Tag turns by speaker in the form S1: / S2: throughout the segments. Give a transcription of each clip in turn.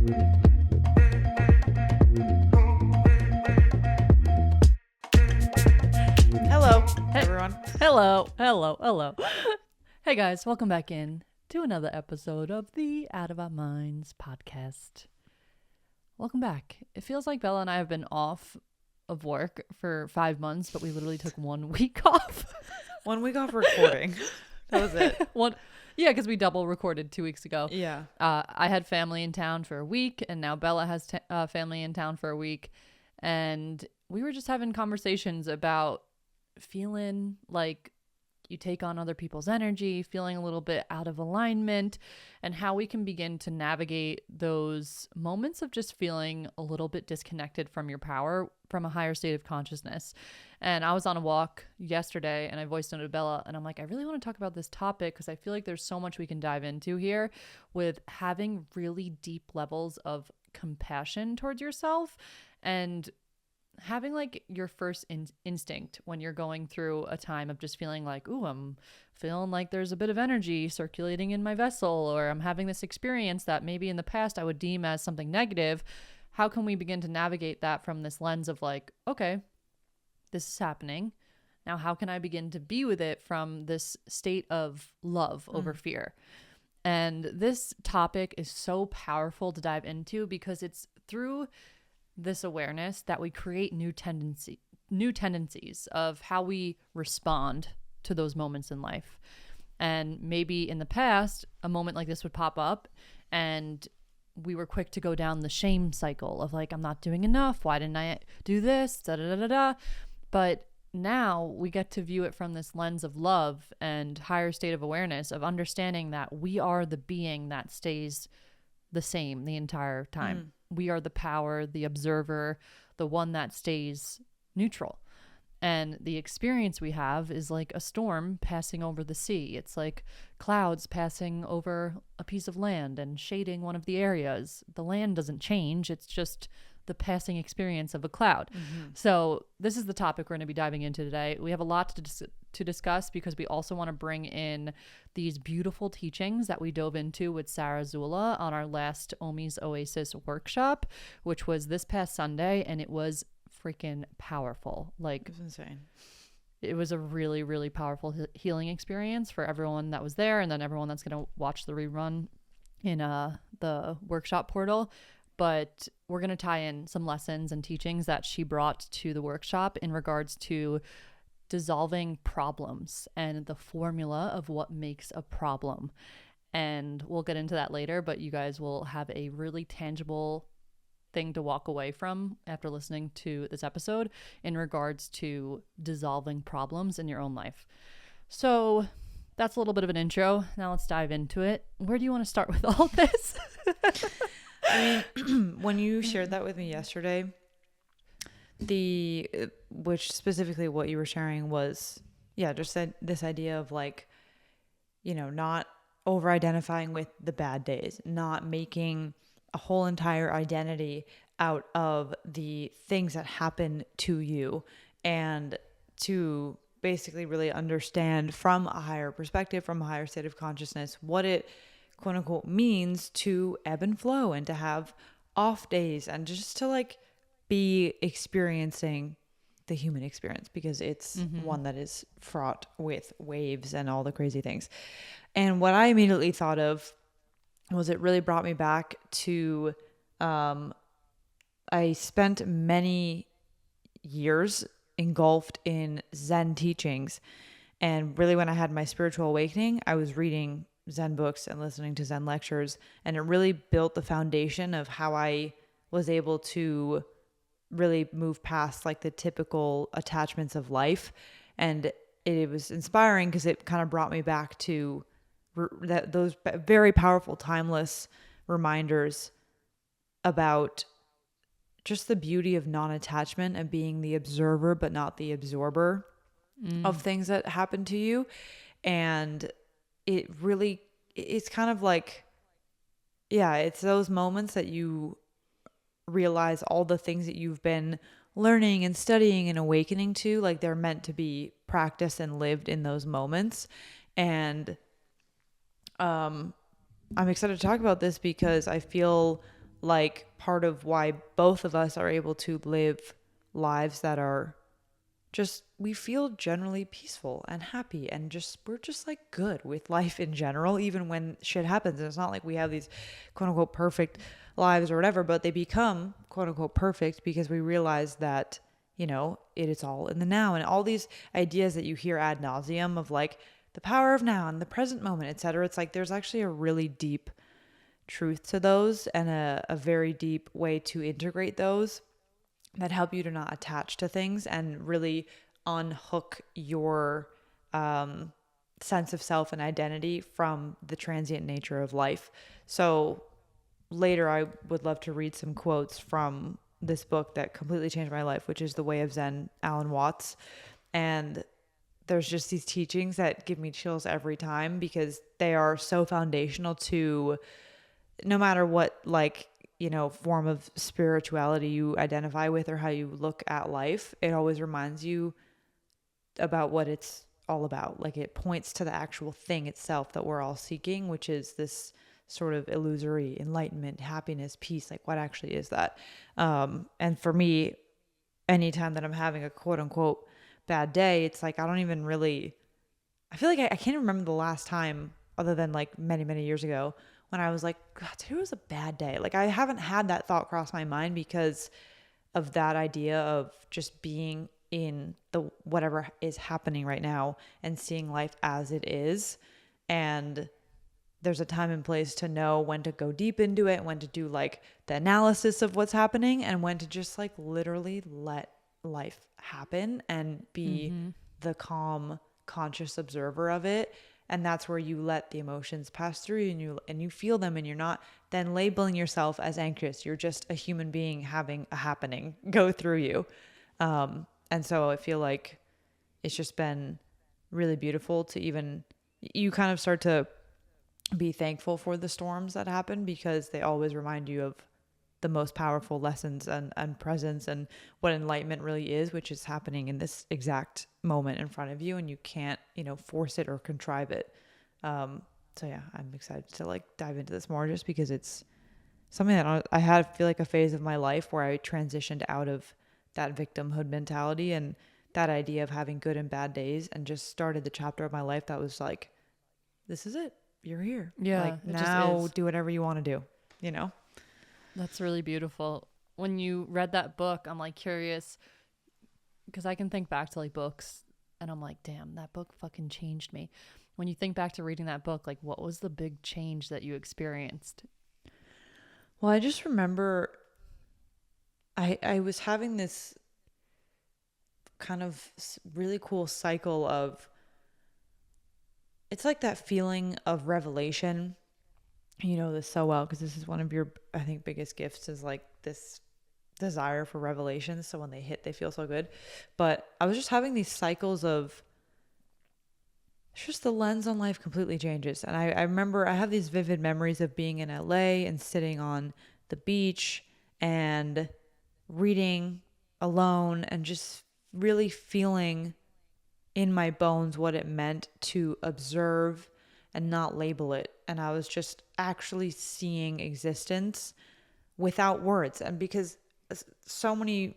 S1: Hello, everyone.
S2: Hello. Hey guys, welcome back in to another episode of the Out of Our Minds podcast. Welcome back. It feels like Bella and I have been off of work for 5 months, but we literally took 1 week off.
S1: 1 week off recording. That was it.
S2: Yeah, because we double recorded 2 weeks ago.
S1: Yeah.
S2: I had family in town for a week, and now Bella has family in town for a week. And we were just having conversations about feeling like you take on other people's energy, feeling a little bit out of alignment, and how we can begin to navigate those moments of just feeling a little bit disconnected from your power, from a higher state of consciousness. And I was on a walk yesterday and I voiced noted Bella and I'm like, I really want to talk about this topic because I feel like there's so much we can dive into here with having really deep levels of compassion towards yourself and having like your first instinct when you're going through a time of just feeling like, ooh, I'm feeling like there's a bit of energy circulating in my vessel, or I'm having this experience that maybe in the past I would deem as something negative. How can we begin to navigate that from this lens of like, okay, this is happening. Now, how can I begin to be with it from this state of love over fear? And this topic is so powerful to dive into because it's through this awareness that we create new tendencies of how we respond to those moments in life. And maybe in the past, a moment like this would pop up and we were quick to go down the shame cycle of like, I'm not doing enough. Why didn't I do this? Da, da, da, da, da. But now we get to view it from this lens of love and higher state of awareness of understanding that we are the being that stays the same the entire time. We are the power, the observer, the one that stays neutral. And the experience we have is like a storm passing over the sea. It's like clouds passing over a piece of land and shading one of the areas. The land doesn't change. It's just the passing experience of a cloud. So this is the topic we're going to be diving into today. We have a lot to discuss because we also want to bring in these beautiful teachings that we dove into with Sarah Zula on our last Omi's Oasis workshop, which was this past Sunday, and it was freaking powerful. Like,
S1: It was insane.
S2: It was a really, really powerful healing experience for everyone that was there, and then everyone that's going to watch the rerun in the workshop portal. But we're going to tie in some lessons and teachings that she brought to the workshop in regards to dissolving problems and the formula of what makes a problem. And we'll get into that later, but you guys will have a really tangible thing to walk away from after listening to this episode in regards to dissolving problems in your own life. So that's a little bit of an intro. Now let's dive into it. Where do you want to start with all this?
S1: I mean, when you shared that with me yesterday, which specifically what you were sharing was, just this idea of like, not over identifying with the bad days, not making a whole entire identity out of the things that happen to you, and to basically really understand from a higher perspective, from a higher state of consciousness, what it quote unquote means to ebb and flow and to have off days and just to like be experiencing the human experience, because it's one that is fraught with waves and all the crazy things. And what I immediately thought of was it really brought me back to, I spent many years engulfed in Zen teachings. And really when I had my spiritual awakening, I was reading Zen books and listening to Zen lectures, and it really built the foundation of how I was able to really move past like the typical attachments of life. And it was inspiring because it kind of brought me back to those very powerful, timeless reminders about just the beauty of non-attachment and being the observer but not the absorber of things that happen to you. And it's kind of like, it's those moments that you realize all the things that you've been learning and studying and awakening to, like they're meant to be practiced and lived in those moments. And I'm excited to talk about this because I feel like part of why both of us are able to live lives that are just, we feel generally peaceful and happy, and just, we're just like good with life in general, even when shit happens. It's not like we have these quote unquote perfect lives or whatever, but they become quote unquote perfect because we realize that, you know, it is all in the now. And all these ideas that you hear ad nauseum of like the power of now and the present moment, etc. It's like there's actually a really deep truth to those, and a very deep way to integrate those that help you to not attach to things and really unhook your sense of self and identity from the transient nature of life. So later, I would love to read some quotes from this book that completely changed my life, which is The Way of Zen, Alan Watts. And there's just these teachings that give me chills every time because they are so foundational to no matter what, like, you know, form of spirituality you identify with or how you look at life. It always reminds you about what it's all about. Like, it points to the actual thing itself that we're all seeking, which is this sort of illusory enlightenment, happiness, peace. Like, what actually is that? And for me, anytime that I'm having a quote unquote bad day, it's like I don't even really, I feel like I can't remember the last time, other than like many, many years ago, when I was like, God, today was a bad day. Like, I haven't had that thought cross my mind because of that idea of just being in the whatever is happening right now and seeing life as it is. And there's a time and place to know when to go deep into it, when to do like the analysis of what's happening, and when to just like literally let life happen and be the calm, conscious observer of it. And that's where you let the emotions pass through and you feel them, and you're not then labeling yourself as anxious. You're just a human being having a happening go through you. And so I feel like it's just been really beautiful to even, you kind of start to be thankful for the storms that happen because they always remind you of the most powerful lessons and presence and what enlightenment really is, which is happening in this exact moment in front of you, and you can't, you know, force it or contrive it. So yeah, I'm excited to like dive into this more just because it's something that I had, feel like, a phase of my life where I transitioned out of that victimhood mentality and that idea of having good and bad days, and just started the chapter of my life that was like, this is it. You're here.
S2: Yeah.
S1: Like, now do whatever you want to do, you know?
S2: That's really beautiful. When you read that book, I'm like curious because I can think back to like books and I'm like, damn, that book fucking changed me. When you think back to reading that book, like what was the big change that you experienced?
S1: Well, I just remember I was having this kind of really cool cycle of, it's like that feeling of revelation. You know this so well because this is one of your, I think, biggest gifts is like this desire for revelations. So when they hit, they feel so good. But I was just having these cycles of, it's just the lens on life completely changes. And I remember I have these vivid memories of being in LA and sitting on the beach and reading alone and just really feeling in my bones what it meant to observe and not label it. And I was just actually seeing existence without words. And because so many,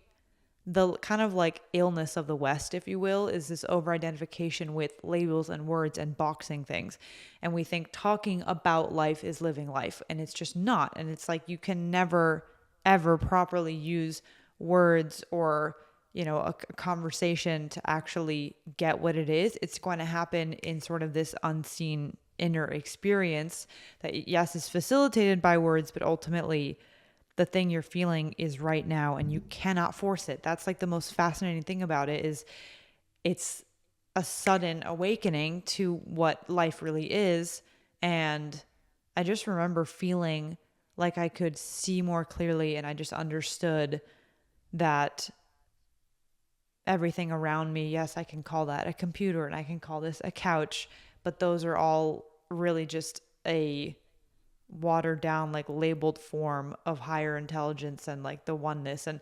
S1: the kind of like illness of the West, if you will, is this over-identification with labels and words and boxing things. And we think talking about life is living life, and it's just not. And it's like you can never, ever properly use words or, you know, a conversation to actually get what it is. It's going to happen in sort of this unseen inner experience that, yes, is facilitated by words, but ultimately the thing you're feeling is right now and you cannot force it. That's like the most fascinating thing about it, is it's a sudden awakening to what life really is. And I just remember feeling like I could see more clearly, and I just understood that everything around me, yes, I can call that a computer and I can call this a couch, but those are all really just a watered down, like labeled form of higher intelligence and like the oneness. And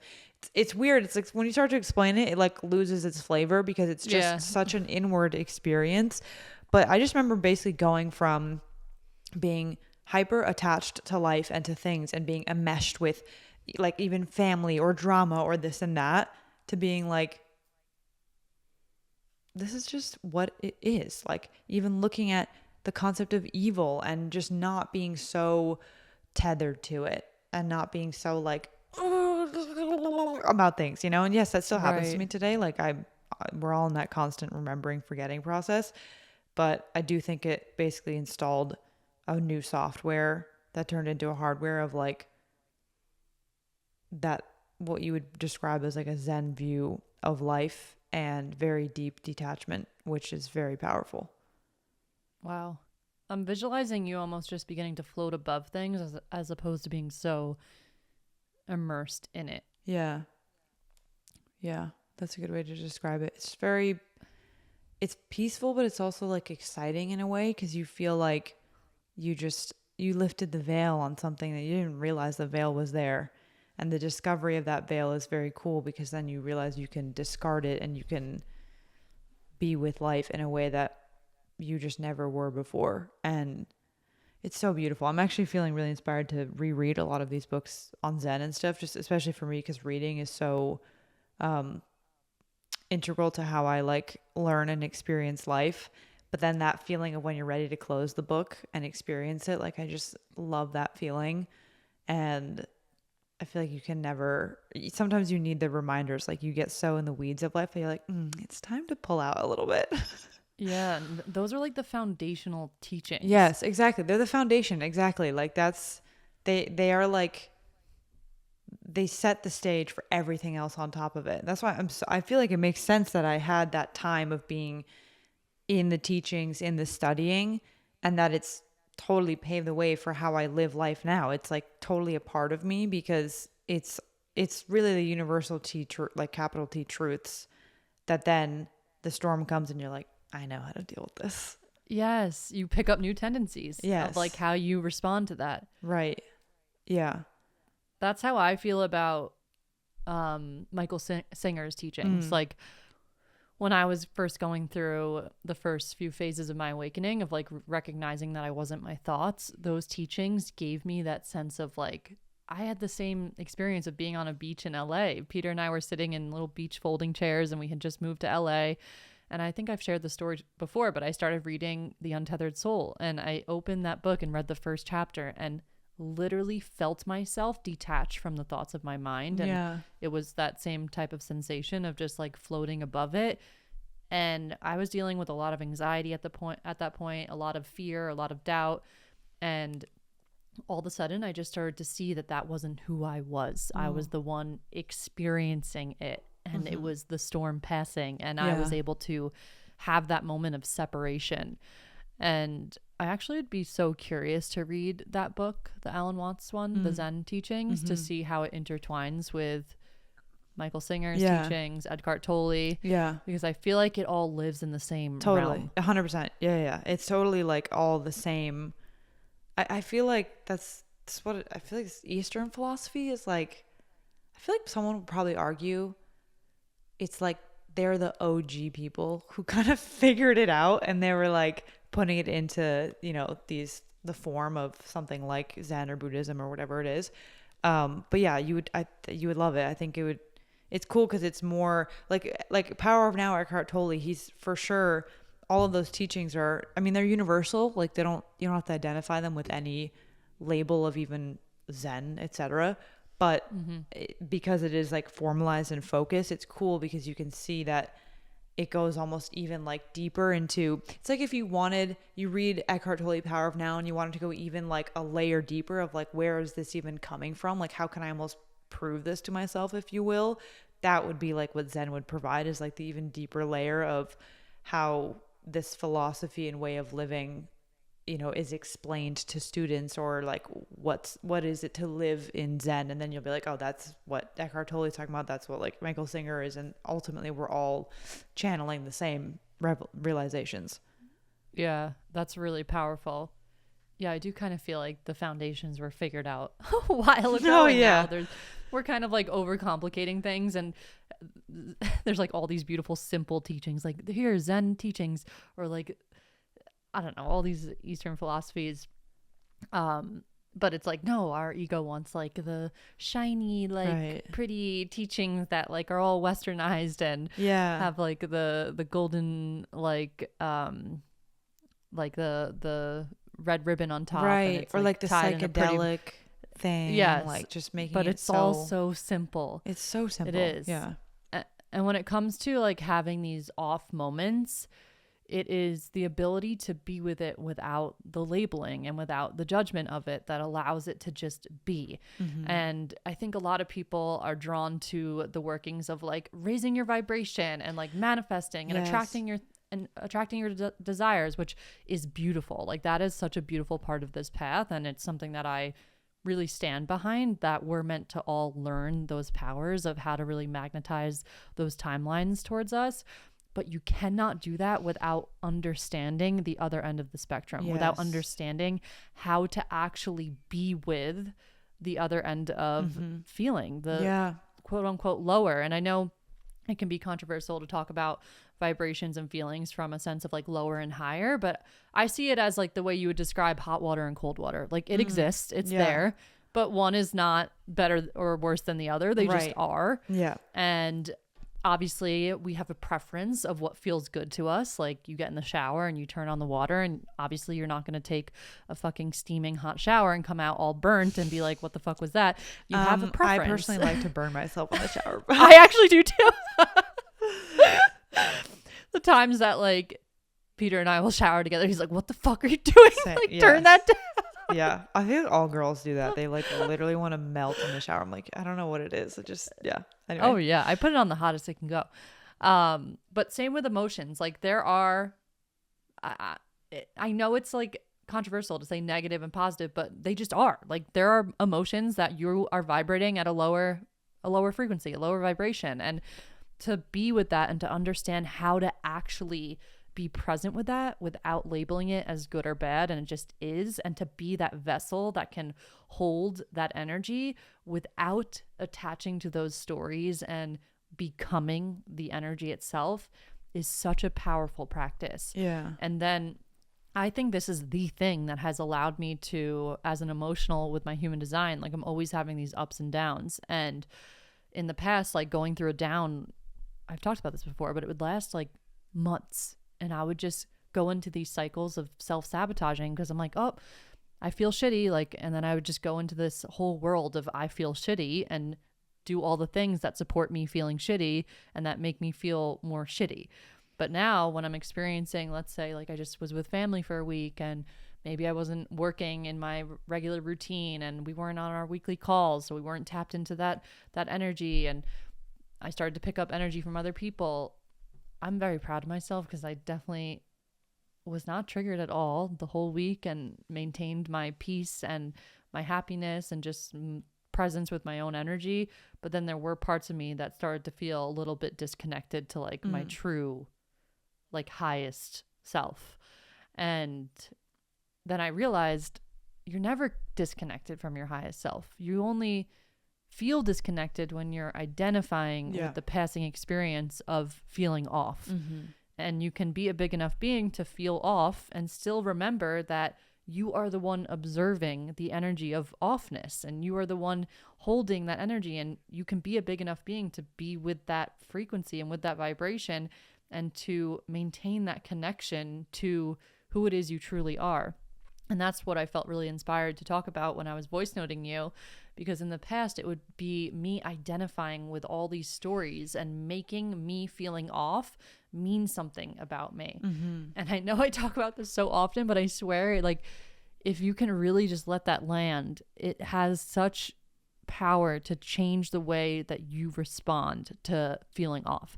S1: it's weird. It's like when you start to explain it, it like loses its flavor because it's just such an inward experience. But I just remember basically going from being hyper attached to life and to things and being enmeshed with like even family or drama or this and that, to being like, this is just what it is. Like even looking at the concept of evil and just not being so tethered to it and not being so like about things, you know? And yes, that still happens to
S2: Right.
S1: me today. Like we're all in that constant remembering, forgetting process. But I do think it basically installed a new software that turned into a hardware of like that, what you would describe as like a Zen view of life and very deep detachment, which is very powerful.
S2: Wow. I'm visualizing you almost just beginning to float above things as opposed to being so immersed in it.
S1: Yeah. Yeah. That's a good way to describe it. It's peaceful, but it's also like exciting in a way because you feel like you lifted the veil on something that you didn't realize the veil was there. And the discovery of that veil is very cool because then you realize you can discard it and you can be with life in a way that you just never were before. And it's so beautiful. I'm actually feeling really inspired to reread a lot of these books on Zen and stuff, just especially for me because reading is so integral to how I like learn and experience life. But then that feeling of when you're ready to close the book and experience it, like I just love that feeling. And I feel like you can never, sometimes you need the reminders. Like you get so in the weeds of life that you're like, it's time to pull out a little bit.
S2: Yeah, those are like the foundational teachings.
S1: Yes, exactly. They're the foundation. Exactly. Like they are like, they set the stage for everything else on top of it. That's why I feel like it makes sense that I had that time of being in the teachings, in the studying, and that it's totally paved the way for how I live life now. It's like totally a part of me because it's really the universal like capital T truths that then the storm comes and you're like, I know how to deal with this.
S2: Yes, you pick up new tendencies of like
S1: Yes.
S2: how you respond to that.
S1: Right. Yeah.
S2: That's how I feel about Michael Singer's teachings. Like when I was first going through the first few phases of my awakening of like recognizing that I wasn't my thoughts, those teachings gave me that sense of like, I had the same experience of being on a beach in LA. Peter and I were sitting in little beach folding chairs and we had just moved to LA. And I think I've shared the story before, but I started reading The Untethered Soul and I opened that book and read the first chapter and literally felt myself detach from the thoughts of my mind. And
S1: Yeah.
S2: it was that same type of sensation of just like floating above it. And I was dealing with a lot of anxiety at that point, a lot of fear, a lot of doubt. And all of a sudden I just started to see that that wasn't who I was. I was the one experiencing it. And it was the storm passing and I was able to have that moment of separation. And I actually would be so curious to read that book, the Alan Watts one, the Zen teachings, to see how it intertwines with Michael Singer's teachings, Eckhart Tolle.
S1: Yeah.
S2: Because I feel like it all lives in the same
S1: Totally.
S2: realm.
S1: 100%. Yeah. It's totally like all the same. I feel like that's what I feel like Eastern philosophy is like. I feel like someone would probably argue it's like they're the OG people who kind of figured it out and they were like putting it into, the form of something like Zen or Buddhism or whatever it is. But yeah, you would love it. I think it's cool because it's more like Power of Now, Eckhart Tolle. He's for sure, all of those teachings are, I mean, they're universal. Like you don't have to identify them with any label of even Zen, etc. But because it is like formalized and focused, it's cool because you can see that it goes almost even like deeper into, it's like if you read Eckhart Tolle Power of Now and you wanted to go even like a layer deeper of like, where is this even coming from? Like, how can I almost prove this to myself, if you will? That would be like what Zen would provide, is like the even deeper layer of how this philosophy and way of living is explained to students, or like what is it to live in Zen, and then you'll be like, oh, that's what Eckhart Tolle is talking about, that's what like Michael Singer is, and ultimately we're all channeling the same realizations.
S2: Yeah, that's really powerful. Yeah, I do kind of feel like the foundations were figured out a while ago.
S1: Oh,
S2: And
S1: yeah.
S2: now we're kind of like overcomplicating things, and there's like all these beautiful simple teachings, like here's Zen teachings, or like I don't know, all these Eastern philosophies. But it's like, no, our ego wants like the shiny, like
S1: Right.
S2: pretty teachings that like are all westernized and
S1: Yeah.
S2: have like the golden like the red ribbon on top, and
S1: Right.
S2: it's
S1: Or
S2: like
S1: like the
S2: tied in a pretty,
S1: psychedelic thing,
S2: yes,
S1: like just making
S2: but
S1: it
S2: it's all
S1: so,
S2: so simple.
S1: it's so
S2: It
S1: simple.
S2: is.
S1: Yeah.
S2: And when it comes to like having these off moments, it is the ability to be with it without the labeling and without the judgment of it that allows it to just be. And I think a lot of people are drawn to the workings of like raising your vibration and like manifesting and
S1: Yes.
S2: attracting your desires, which is beautiful. Like that is such a beautiful part of this path, and it's something that I really stand behind, that we're meant to all learn those powers of how to really magnetize those timelines towards us. But you cannot do that without understanding the other end of the spectrum, without
S1: Yes.
S2: understanding how to actually be with the other end of feeling, the
S1: Yeah.
S2: quote unquote lower. And I know it can be controversial to talk about vibrations and feelings from a sense of like lower and higher, but I see it as like the way you would describe hot water and cold water. Like it exists, it's
S1: Yeah.
S2: there, but one is not better or worse than the other. They just
S1: Right.
S2: are.
S1: Yeah.
S2: And obviously we have a preference of what feels good to us. Like you get in the shower and you turn on the water, and obviously you're not going to take a fucking steaming hot shower and come out all burnt and be like, what the fuck was that? You have a preference.
S1: I personally like to burn myself in the shower.
S2: I actually do too. The times that like Peter and I will shower together, he's like, what the fuck are you doing? Like
S1: Yes.
S2: turn that down.
S1: Yeah. I think all girls do that. They like literally want to melt in the shower. I'm like, I don't know what it is. It just, yeah. Anyway.
S2: Oh yeah, I put it on the hottest it can go. But same with emotions. Like there are, I know it's like controversial to say negative and positive, but they just are. Like there are emotions that you are vibrating at a lower frequency, a lower vibration, and to be with that and to understand how to actually be present with that without labeling it as good or bad, and it just is, and to be that vessel that can hold that energy without attaching to those stories and becoming the energy itself, is such a powerful practice.
S1: Yeah.
S2: And then I think this is the thing that has allowed me to, as an emotional with my human design, like I'm always having these ups and downs. And in the past, like going through a down, I've talked about this before, but it would last like months. And I would just go into these cycles of self-sabotaging because I'm like, oh, I feel shitty. Like, and then I would just go into this whole world of I feel shitty and do all the things that support me feeling shitty and that make me feel more shitty. But now when I'm experiencing, let's say like I just was with family for a week and maybe I wasn't working in my regular routine and we weren't on our weekly calls, so we weren't tapped into that energy, and I started to pick up energy from other people. I'm very proud of myself because I definitely was not triggered at all the whole week and maintained my peace and my happiness and just presence with my own energy. But then there were parts of me that started to feel a little bit disconnected to like my true, like highest self. And then I realized you're never disconnected from your highest self. You only feel disconnected when you're identifying with the passing experience of feeling off. And you can be a big enough being to feel off and still remember that you are the one observing the energy of offness and you are the one holding that energy, and you can be a big enough being to be with that frequency and with that vibration and to maintain that connection to who it is you truly are. And that's what I felt really inspired to talk about when I was voice noting you, because in the past it would be me identifying with all these stories and making me feeling off mean something about me. And I know I talk about this so often, but I swear, like, if you can really just let that land, it has such power to change the way that you respond to feeling off.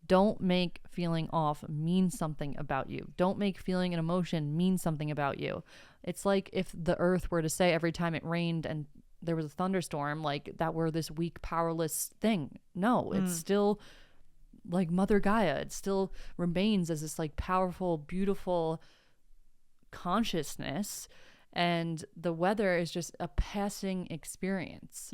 S2: Don't make feeling off mean something about you. Don't make feeling an emotion mean something about you. It's like if the earth were to say every time it rained and there was a thunderstorm, like that we're this weak, powerless thing. No, it's still like Mother Gaia. It still remains as this like powerful, beautiful consciousness. And the weather is just a passing experience.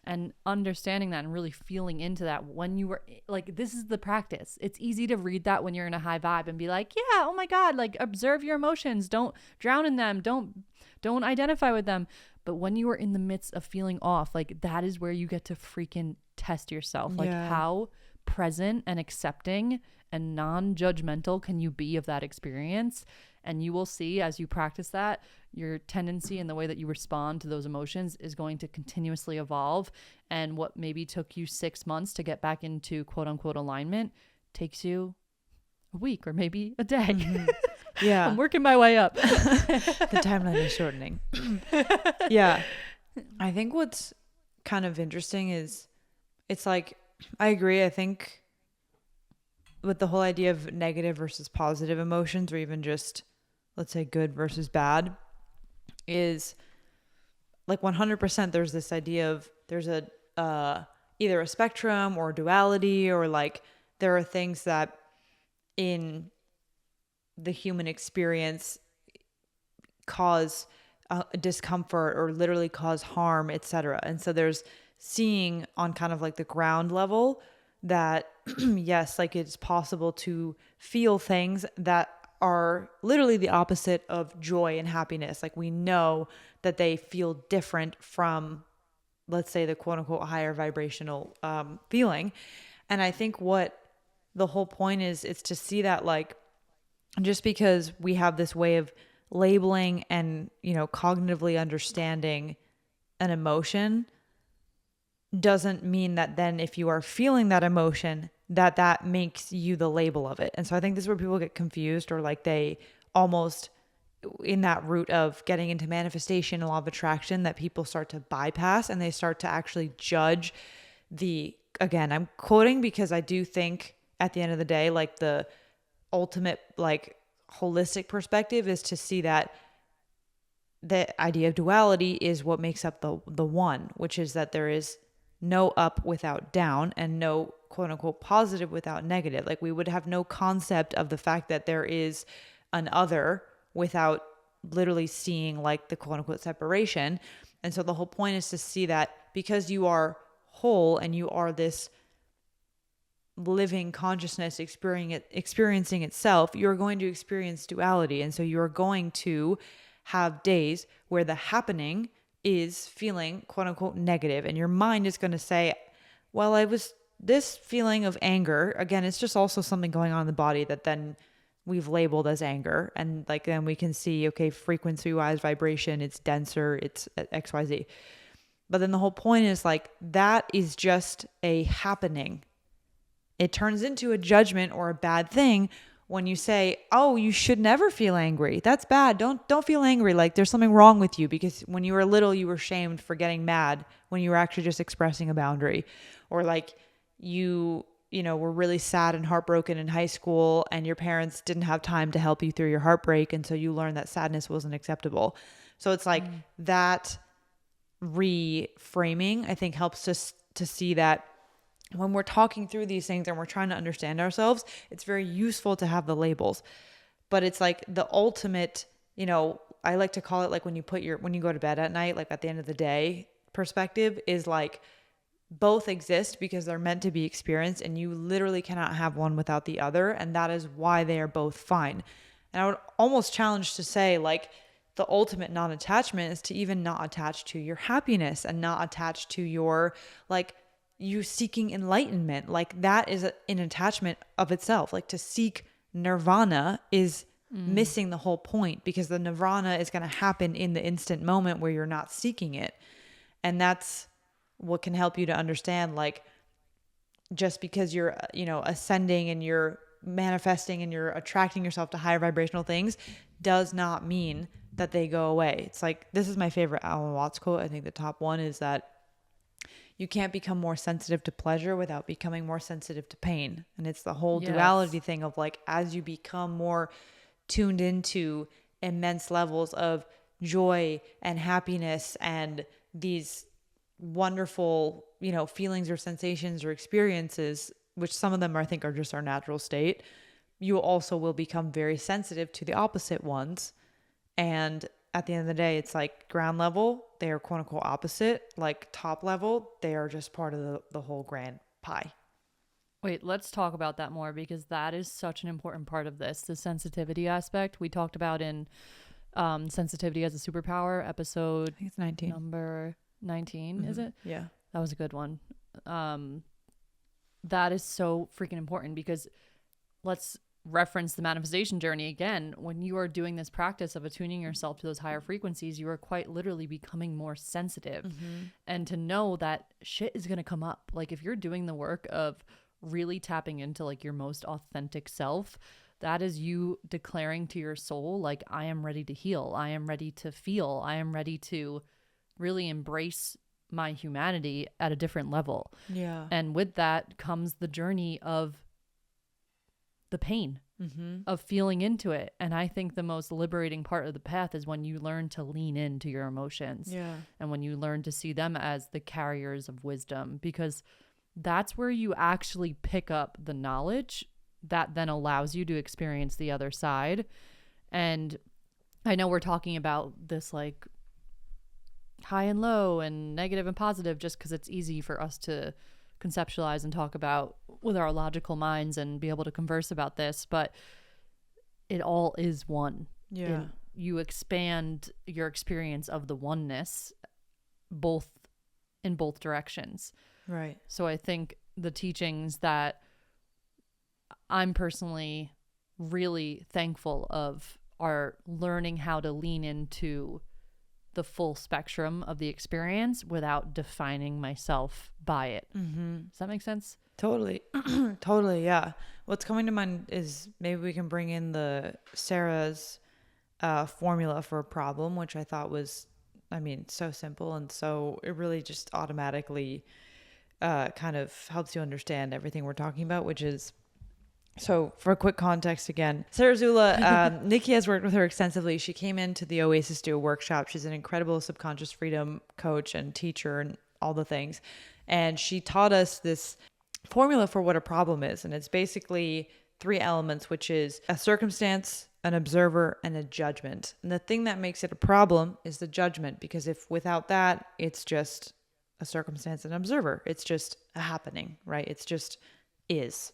S2: and understanding that and really feeling into that when you were like, this is the practice. It's easy to read that when you're in a high vibe and be like, yeah, oh my God, like observe your emotions. Don't drown in them. Don't identify with them. But when you are in the midst of feeling off, like that is where you get to freaking test yourself. Like
S1: Yeah.
S2: how present and accepting and non-judgmental can you be of that experience? And you will see as you practice that, your tendency and the way that you respond to those emotions is going to continuously evolve. And what maybe took you 6 months to get back into quote unquote alignment takes you a week or maybe a day.
S1: Mm-hmm. Yeah.
S2: I'm working my way up.
S1: The timeline is shortening. Yeah. I think what's kind of interesting is it's like, I agree. I think with the whole idea of negative versus positive emotions, or even just, let's say, good versus bad, is like 100% there's this idea of there's a either a spectrum or duality, or like there are things that in the human experience cause discomfort or literally cause harm, etc. And so there's seeing on kind of like the ground level that yes, like it's possible to feel things that are literally the opposite of joy and happiness. Like we know that they feel different from, let's say, the quote unquote higher vibrational feeling. And I think what the whole point is to see that, like, just because we have this way of labeling and, you know, cognitively understanding an emotion doesn't mean that then if you are feeling that emotion, that makes you the label of it. And so I think this is where people get confused, or like they almost, in that route of getting into manifestation and law of attraction, that people start to bypass and they start to actually judge again, I'm quoting because I do think at the end of the day, like the ultimate, like, holistic perspective is to see that the idea of duality is what makes up the one, which is that there is no up without down and no quote unquote positive without negative. Like we would have no concept of the fact that there is an other without literally seeing like the quote unquote separation. And so the whole point is to see that because you are whole and you are this living consciousness experiencing itself, you're going to experience duality. And so you're going to have days where the happening is feeling quote unquote negative, and your mind is going to say, well, I was this feeling of anger. Again, it's just also something going on in the body that then we've labeled as anger. And like, then we can see, okay, frequency wise, vibration, it's denser, it's XYZ. But then the whole point is like, that is just a happening. It turns into a judgment or a bad thing when you say, oh, you should never feel angry. That's bad. Don't feel angry. Like there's something wrong with you because when you were little, you were shamed for getting mad when you were actually just expressing a boundary. Or like you know, were really sad and heartbroken in high school and your parents didn't have time to help you through your heartbreak. And so you learned that sadness wasn't acceptable. So it's like that reframing, I think, helps us to see that when we're talking through these things and we're trying to understand ourselves, it's very useful to have the labels. But it's like the ultimate, you know, I like to call it like when you go to bed at night, like at the end of the day perspective is like both exist because they're meant to be experienced and you literally cannot have one without the other. And that is why they are both fine. And I would almost challenge to say like the ultimate non-attachment is to even not attach to your happiness and not attach to your like you seeking enlightenment. Like that is an attachment of itself. Like to seek nirvana is missing the whole point because the nirvana is going to happen in the instant moment where you're not seeking it. And that's what can help you to understand, like, just because you're, you know, ascending and you're manifesting and you're attracting yourself to higher vibrational things does not mean that they go away. It's like, this is my favorite Alan Watts quote. I think the top one is that you can't become more sensitive to pleasure without becoming more sensitive to pain. And it's the whole duality thing of like, as you become more tuned into immense levels of joy and happiness and these wonderful, you know, feelings or sensations or experiences, which some of them I think are just our natural state, you also will become very sensitive to the opposite ones. And at the end of the day, it's like ground level, they are quote unquote opposite. Like top level, they are just part of the whole grand pie.
S2: Wait, let's talk about that more, because that is such an important part of this. The sensitivity aspect we talked about in Sensitivity as a Superpower, episode,
S1: I think it's 19.
S2: number 19, is it?
S1: Yeah.
S2: That was a good one. That is so freaking important, because let's reference the manifestation journey again. When you are doing this practice of attuning yourself to those higher frequencies, you are quite literally becoming more sensitive. And to know that shit is going to come up. Like if you're doing the work of really tapping into like your most authentic self, that is you declaring to your soul, like, I am ready to heal. I am ready to feel. I am ready to really embrace my humanity at a different level.
S1: Yeah.
S2: And with that comes the journey of the pain, of feeling into it. And I think the most liberating part of the path is when you learn to lean into your emotions.
S1: Yeah.
S2: And when you learn to see them as the carriers of wisdom, because that's where you actually pick up the knowledge that then allows you to experience the other side. And I know we're talking about this like high and low and negative and positive just because it's easy for us to conceptualize and talk about with our logical minds and be able to converse about this, but it all is one.
S1: Yeah.
S2: You expand your experience of the oneness both in both directions.
S1: Right.
S2: So I think the teachings that I'm personally really thankful of are learning how to lean into the full spectrum of the experience without defining myself by it. Does that make sense?
S1: Totally. Totally. Yeah. What's coming to mind is maybe we can bring in the Sarah's formula for a problem, which I thought was, I mean, so simple. And so it really just automatically kind of helps you understand everything we're talking about, which is, so for a quick context again, Sarah Zula, Nikki has worked with her extensively. She came into the Oasis Duo workshop. She's an incredible subconscious freedom coach and teacher and all the things. And she taught us this formula for what a problem is. And it's basically 3 elements, which is a circumstance, an observer, and a judgment. And the thing that makes it a problem is the judgment, because if without that, it's just a circumstance and an observer. It's just a happening, right? It's just is.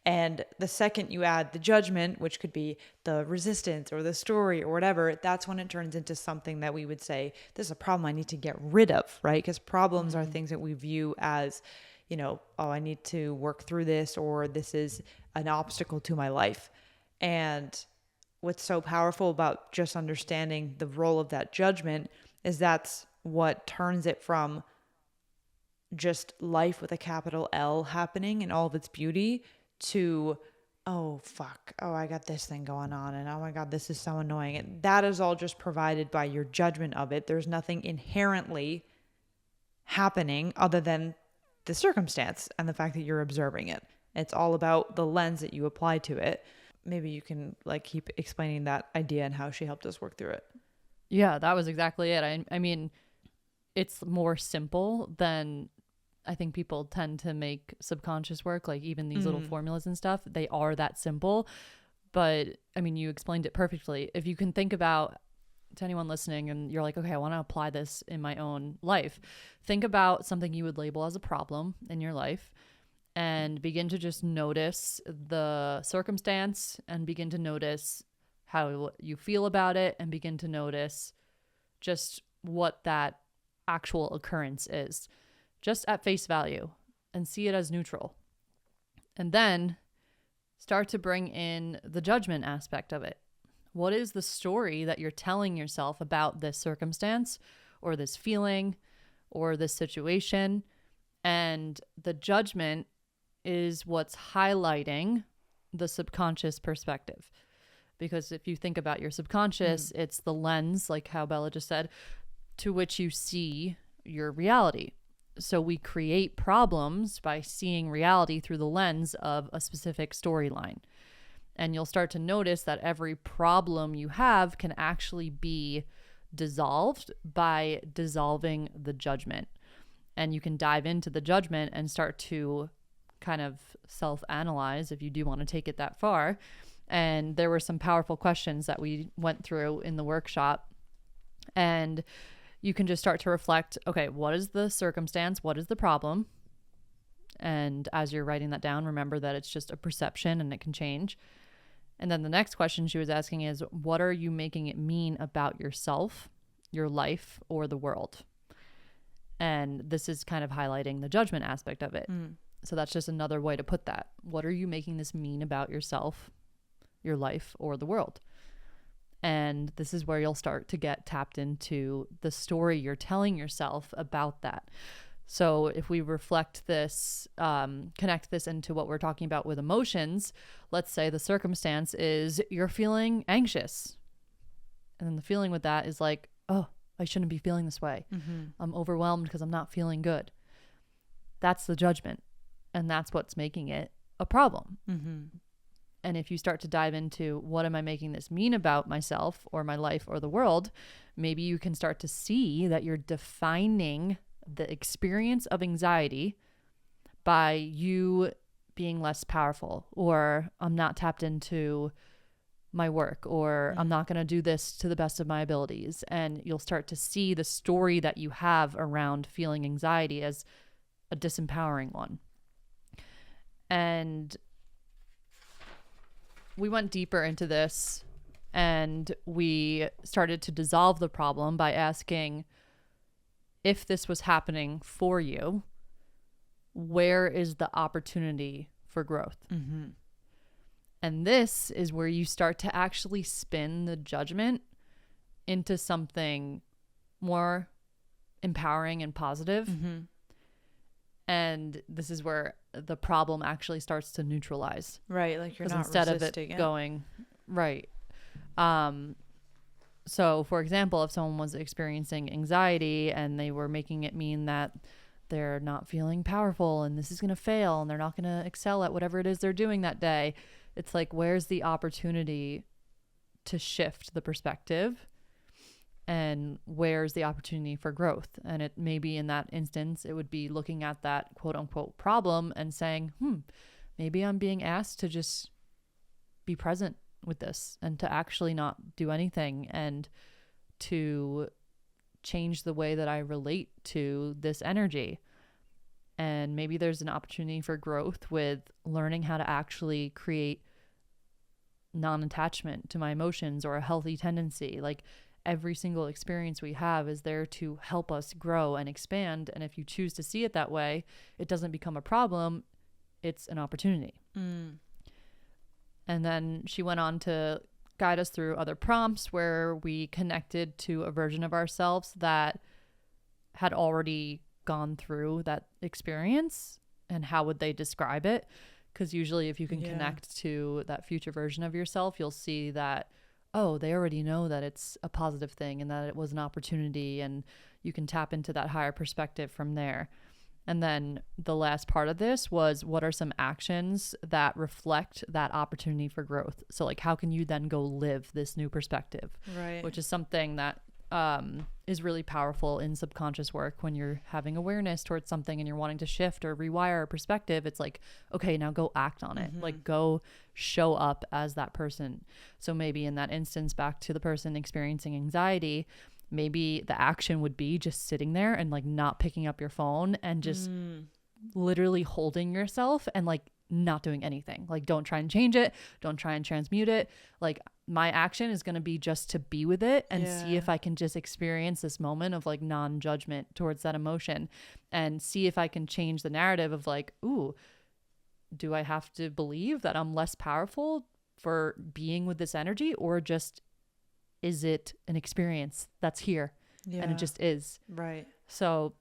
S1: And the second you add the judgment, which could be the resistance or the story or whatever, that's when it turns into something that we would say, this is a problem I need to get rid of, right? Because problems are things that we view as, you know, oh, I need to work through this, or this is an obstacle to my life. And what's so powerful about just understanding the role of that judgment is that's what turns it from just life with a capital L happening in all of its beauty to, oh, fuck, oh, I got this thing going on, and oh my God, this is so annoying. And that is all just provided by your judgment of it. There's nothing inherently happening other than the circumstance and the fact that you're observing it. It's all about the lens that you apply to it. Maybe you can like keep explaining that idea and how she helped us work through it.
S2: Yeah, that was exactly it. I mean, it's more simple than I think people tend to make subconscious work, like even these little formulas and stuff, they are that simple. But I mean, you explained it perfectly. If you can think about, to anyone listening, and you're like, okay, I want to apply this in my own life. Think about something you would label as a problem in your life and begin to just notice the circumstance and begin to notice how you feel about it and begin to notice just what that actual occurrence is, just at face value, and see it as neutral. And then start to bring in the judgment aspect of it. What is the story that you're telling yourself about this circumstance or this feeling or this situation? And the judgment is what's highlighting the subconscious perspective. Because if you think about your subconscious, it's the lens, like how Bella just said, to which you see your reality. So we create problems by seeing reality through the lens of a specific storyline. And you'll start to notice that every problem you have can actually be dissolved by dissolving the judgment. And you can dive into the judgment and start to kind of self-analyze if you do want to take it that far. And there were some powerful questions that we went through in the workshop And you can just start to reflect, okay, what is the circumstance? What is the problem? And as you're writing that down, remember that it's just a perception and it can change. And then the next question she was asking is, what are you making it mean about yourself, your life, or the world? And this is kind of highlighting the judgment aspect of it. So that's just another way to put that. What are you making this mean about yourself, your life, or the world? And this is where you'll start to get tapped into the story you're telling yourself about that. So if we reflect this, connect this into what we're talking about with emotions, let's say the circumstance is you're feeling anxious. And then the feeling with that is like, oh, I shouldn't be feeling this way. I'm overwhelmed because I'm not feeling good. That's the judgment. And that's what's making it a problem. And if you start to dive into what am I making this mean about myself or my life or the world, maybe you can start to see that you're defining the experience of anxiety by you being less powerful, or I'm not tapped into my work, or I'm not going to do this to the best of my abilities. And you'll start to see the story that you have around feeling anxiety as a disempowering one. And we went deeper into this and we started to dissolve the problem by asking, if this was happening for you, where is the opportunity for growth? And this is where you start to actually spin the judgment into something more empowering and positive. And this is where the problem actually starts to neutralize.
S1: Right. Like you're not
S2: instead
S1: resisting
S2: of it going, right. So, for example, if someone was experiencing anxiety and they were making it mean that they're not feeling powerful and this is going to fail and they're not going to excel at whatever it is they're doing that day, it's like, where's the opportunity to shift the perspective and where's the opportunity for growth? And it maybe in that instance, it would be looking at that quote unquote problem and saying, maybe I'm being asked to just be present with this and to actually not do anything and to change the way that I relate to this energy. And maybe there's an opportunity for growth with learning how to actually create non-attachment to my emotions or a healthy tendency. Like every single experience we have is there to help us grow and expand. And if you choose to see it that way, it doesn't become a problem. It's an opportunity. And then she went on to guide us through other prompts where we connected to a version of ourselves that had already gone through that experience and how would they describe it. Because usually if you can connect to that future version of yourself, you'll see that, oh, they already know that it's a positive thing and that it was an opportunity, and you can tap into that higher perspective from there. And then the last part of this was, what are some actions that reflect that opportunity for growth? So like, how can you then go live this new perspective?
S1: Right.
S2: Which is something that is really powerful in subconscious work. When you're having awareness towards something and you're wanting to shift or rewire a perspective, it's like, okay, now go act on it. Like go show up as that person. So maybe in that instance, back to the person experiencing anxiety, maybe the action would be just sitting there and like not picking up your phone and just literally holding yourself and like not doing anything. Like don't try and change it. Don't try and transmute it. Like my action is going to be just to be with it and see if I can just experience this moment of like non-judgment towards that emotion and see if I can change the narrative of like, ooh, do I have to believe that I'm less powerful for being with this energy, or just is it an experience that's here and it just is?
S1: Right.
S2: So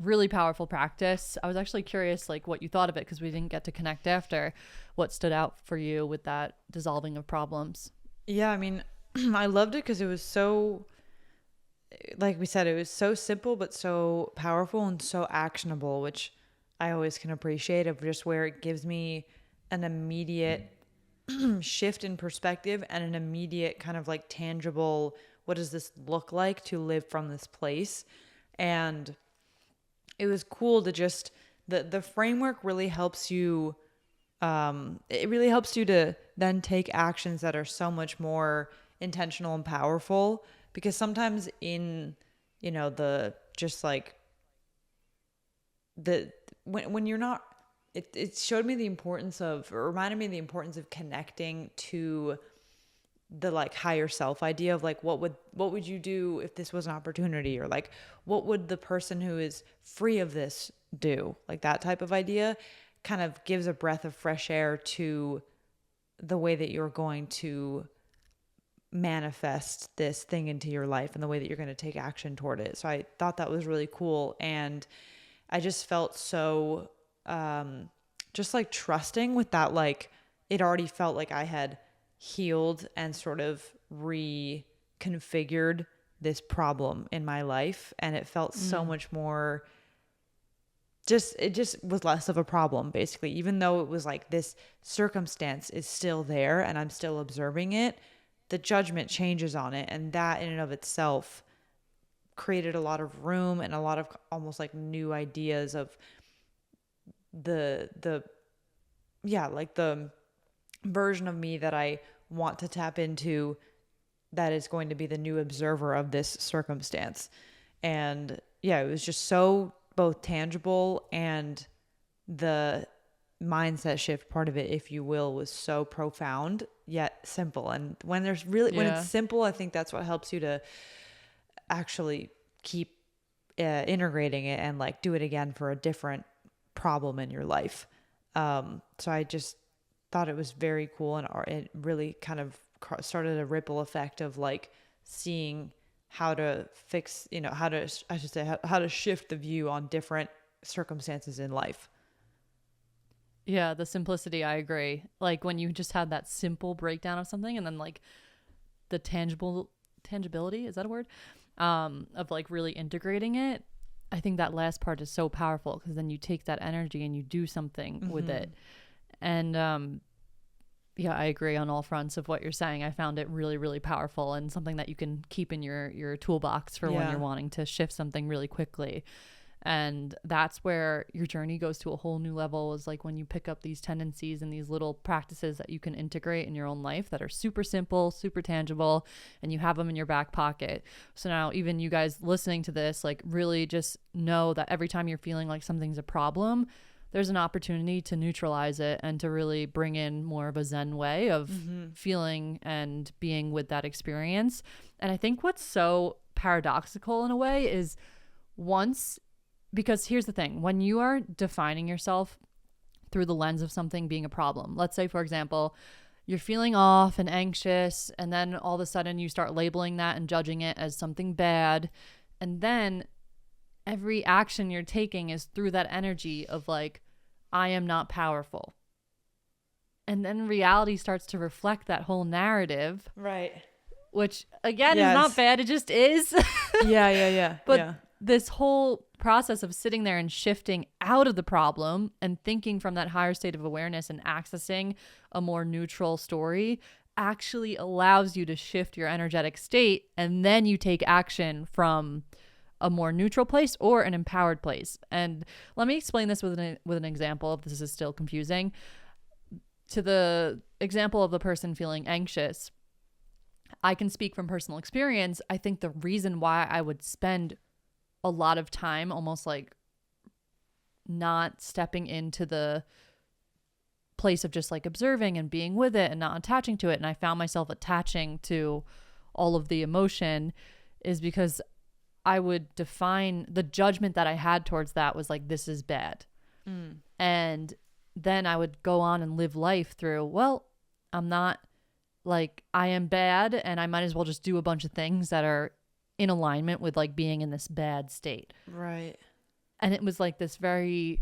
S2: really powerful practice. I was actually curious like what you thought of it, because we didn't get to connect after. What stood out for you with that dissolving of problems?
S1: Yeah, I mean, I loved it because it was so, like we said, it was so simple but so powerful and so actionable, which I always can appreciate, of just where it gives me an immediate shift in perspective and an immediate kind of like tangible, what does this look like to live from this place? And it was cool to just, the framework really helps you, it really helps you to then take actions that are so much more intentional and powerful because sometimes in, you know, the just like the when you're not, it showed me the importance of, or reminded me of the importance of connecting to the like higher self idea of like what would you do if this was an opportunity, or like what would the person who is free of this do, like that type of idea kind of gives a breath of fresh air to the way that you're going to manifest this thing into your life and the way that you're going to take action toward it. So I thought that was really cool, and I just felt so just like trusting with that. Like it already felt like I had healed and sort of reconfigured this problem in my life, and it felt so much more it just was less of a problem, basically, even though it was like this circumstance is still there and I'm still observing it. The judgment changes on it, and that in and of itself created a lot of room and a lot of almost like new ideas of the like the version of me that I want to tap into, that is going to be the new observer of this circumstance. And yeah, it was just so both tangible, and the mindset shift part of it, if you will, was so profound yet simple. And when there's really, when it's simple, I think that's what helps you to actually keep integrating it and like do it again for a different problem in your life. So I just thought it was very cool, and it really kind of started a ripple effect of like seeing how to fix, you know, how to shift the view on different circumstances in life.
S2: Yeah, the simplicity, I agree. Like when you just had that simple breakdown of something, and then like the tangibility, is that a word? Of like really integrating it. I think that last part is so powerful, because then you take that energy and you do something with it. And yeah, I agree on all fronts of what you're saying. I found it really, really powerful, and something that you can keep in your toolbox for when you're wanting to shift something really quickly. And that's where your journey goes to a whole new level, is like when you pick up these tendencies and these little practices that you can integrate in your own life that are super simple, super tangible, and you have them in your back pocket. So now even you guys listening to this, like really just know that every time you're feeling like something's a problem, there's an opportunity to neutralize it and to really bring in more of a Zen way of feeling and being with that experience. And I think what's so paradoxical in a way is because here's the thing, when you are defining yourself through the lens of something being a problem, let's say, for example, you're feeling off and anxious, and then all of a sudden you start labeling that and judging it as something bad. And then every action you're taking is through that energy of like, I am not powerful. And then reality starts to reflect that whole narrative.
S1: Right.
S2: Which again is not bad. It just is.
S1: Yeah.
S2: But this whole process of sitting there and shifting out of the problem and thinking from that higher state of awareness and accessing a more neutral story actually allows you to shift your energetic state, and then you take action from a more neutral place or an empowered place. And let me explain this with an example, if this is still confusing. To the example of the person feeling anxious, I can speak from personal experience. I think the reason why I would spend a lot of time almost like not stepping into the place of just like observing and being with it and not attaching to it, and I found myself attaching to all of the emotion, is because I would define the judgment that I had towards that was like, this is bad. And then I would go on and live life through, well, I'm not, like, I am bad, and I might as well just do a bunch of things that are in alignment with like being in this bad state.
S1: Right.
S2: And it was like this very,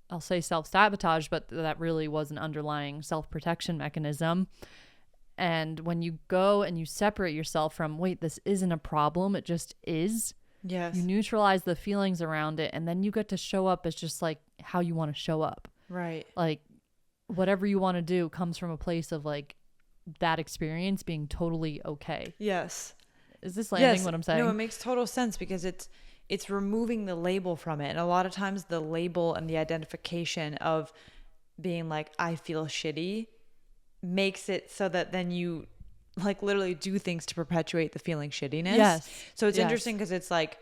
S2: I'll say self-sabotage, but that really was an underlying self-protection mechanism. And when you go and you separate yourself from, wait, this isn't a problem, it just is.
S1: Yes.
S2: You neutralize the feelings around it, and then you get to show up as just like how you want to show up.
S1: Right.
S2: Like whatever you want to do comes from a place of like that experience being totally okay.
S1: Yes.
S2: Is this landing what I'm saying?
S1: No, it makes total sense, because it's removing the label from it. And a lot of times the label and the identification of being like, I feel shitty, makes it so that then you like literally do things to perpetuate the feeling shittiness.
S2: Yes.
S1: So it's
S2: Yes.
S1: interesting because it's like,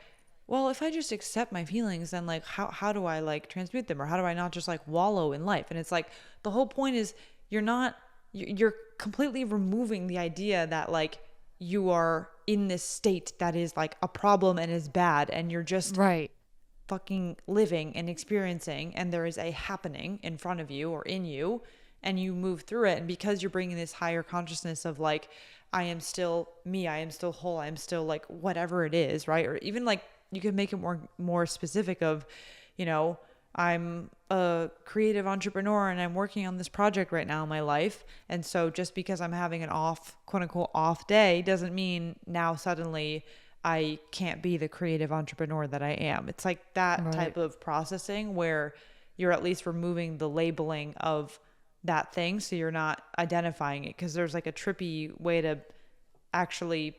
S1: well, if I just accept my feelings, then like how do I like transmute them, or how do I not just like wallow in life? And it's like the whole point is you're completely removing the idea that like you are in this state that is like a problem and is bad, and you're just
S2: Right.
S1: fucking living and experiencing, and there is a happening in front of you or in you, and you move through it. And because you're bringing this higher consciousness of like, I am still me, I am still whole, I am still like whatever it is, right? Or even like you could make it more specific of, you know, I'm a creative entrepreneur and I'm working on this project right now in my life. And so just because I'm having an off, quote unquote, off day doesn't mean now suddenly I can't be the creative entrepreneur that I am. It's like that
S2: Right.
S1: type of processing where you're at least removing the labeling of that thing. So you're not identifying it, because there's like a trippy way to actually,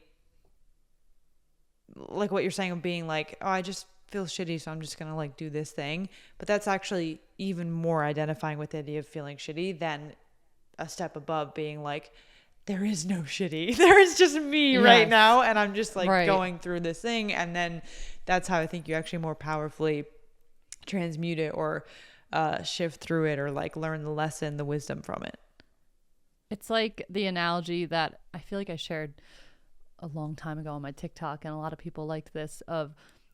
S1: like what you're saying of being like, oh, I just feel shitty, so I'm just going to like do this thing. But that's actually even more identifying with the idea of feeling shitty than a step above being like, there is no shitty. There is just me right
S2: Yes.
S1: now. And I'm just like
S2: Right.
S1: going through this thing. And then that's how I think you actually more powerfully transmute it, or shift through it, or like learn the lesson, the wisdom from it.
S2: It's like the analogy that I feel like I shared a long time ago on my TikTok, and a lot of people liked this, of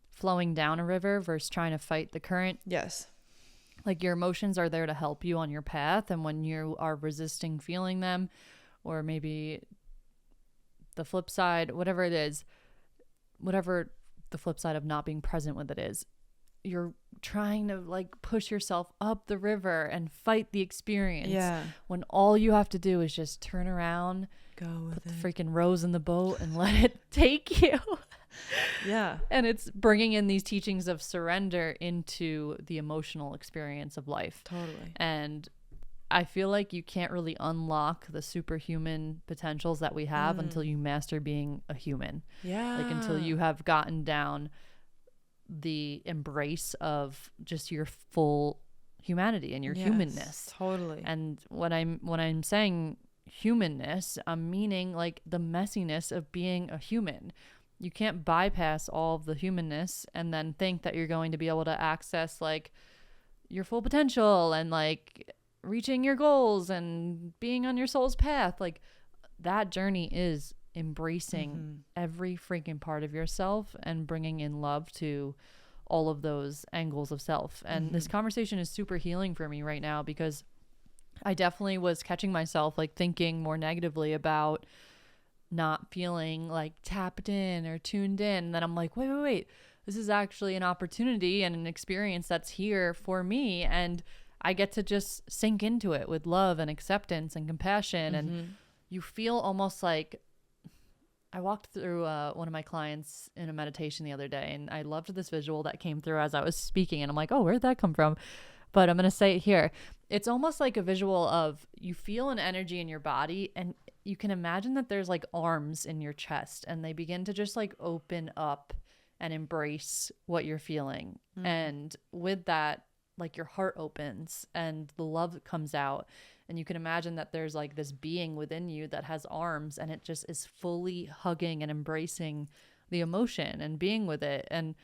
S2: flowing down a river versus trying to fight the current.
S1: Yes.
S2: Like your emotions are there to help you on your path, and when you are resisting feeling them, or maybe the flip side, whatever it is, whatever the flip side of not being present with it is, you're trying to like push yourself up the river and fight the experience.
S1: Yeah.
S2: When all you have to do is just turn around,
S1: Go with
S2: put the
S1: it.
S2: freaking rose in the boat and let it take you.
S1: Yeah.
S2: And it's bringing in these teachings of surrender into the emotional experience of life.
S1: Totally.
S2: And I feel like you can't really unlock the superhuman potentials that we have until you master being a human.
S1: Yeah.
S2: Like until you have gotten down the embrace of just your full humanity and your
S1: Yes,
S2: humanness.
S1: Totally.
S2: And when I'm saying humanness, I'm meaning like the messiness of being a human. You can't bypass all of the humanness and then think that you're going to be able to access like your full potential and like reaching your goals and being on your soul's path. Like that journey is embracing every freaking part of yourself and bringing in love to all of those angles of self. And this conversation is super healing for me right now, because I definitely was catching myself like thinking more negatively about not feeling like tapped in or tuned in. And then I'm like, wait, this is actually an opportunity and an experience that's here for me. And I get to just sink into it with love and acceptance and compassion. And you feel almost like, I walked through one of my clients in a meditation the other day, and I loved this visual that came through as I was speaking. And I'm like, oh, where'd that come from? But I'm going to say it here. It's almost like a visual of you feel an energy in your body, and you can imagine that there's like arms in your chest, and they begin to just like open up and embrace what you're feeling. And with that, like your heart opens and the love comes out. And you can imagine that there's like this being within you that has arms, and it just is fully hugging and embracing the emotion and being with it. And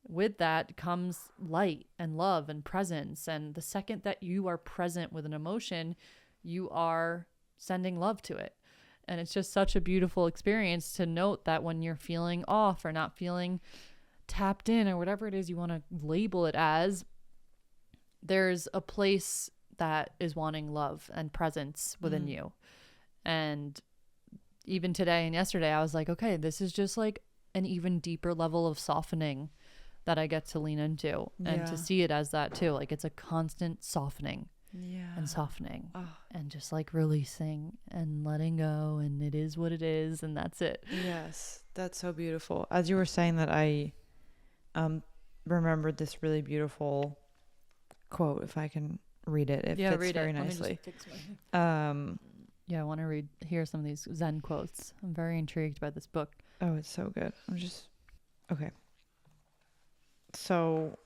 S2: with that comes light and love and presence. And the second that you are present with an emotion, you are sending love to it. And it's just such a beautiful experience to note that when you're feeling off or not feeling tapped in or whatever it is you want to label it as, there's a place that is wanting love and presence within you. And even today and yesterday, I was like, okay, this is just like an even deeper level of softening that I get to lean into and to see it as that too. Like it's a constant softening and softening and just like releasing and letting go, and it is what it is, and that's it.
S1: Yes, that's so beautiful. As you were saying that, I remembered this really beautiful quote, if I can read it. It fits
S2: read
S1: very
S2: it.
S1: nicely.
S2: Yeah, I want to hear some of these Zen quotes. I'm very intrigued by this book.
S1: Oh, it's so good. Okay. So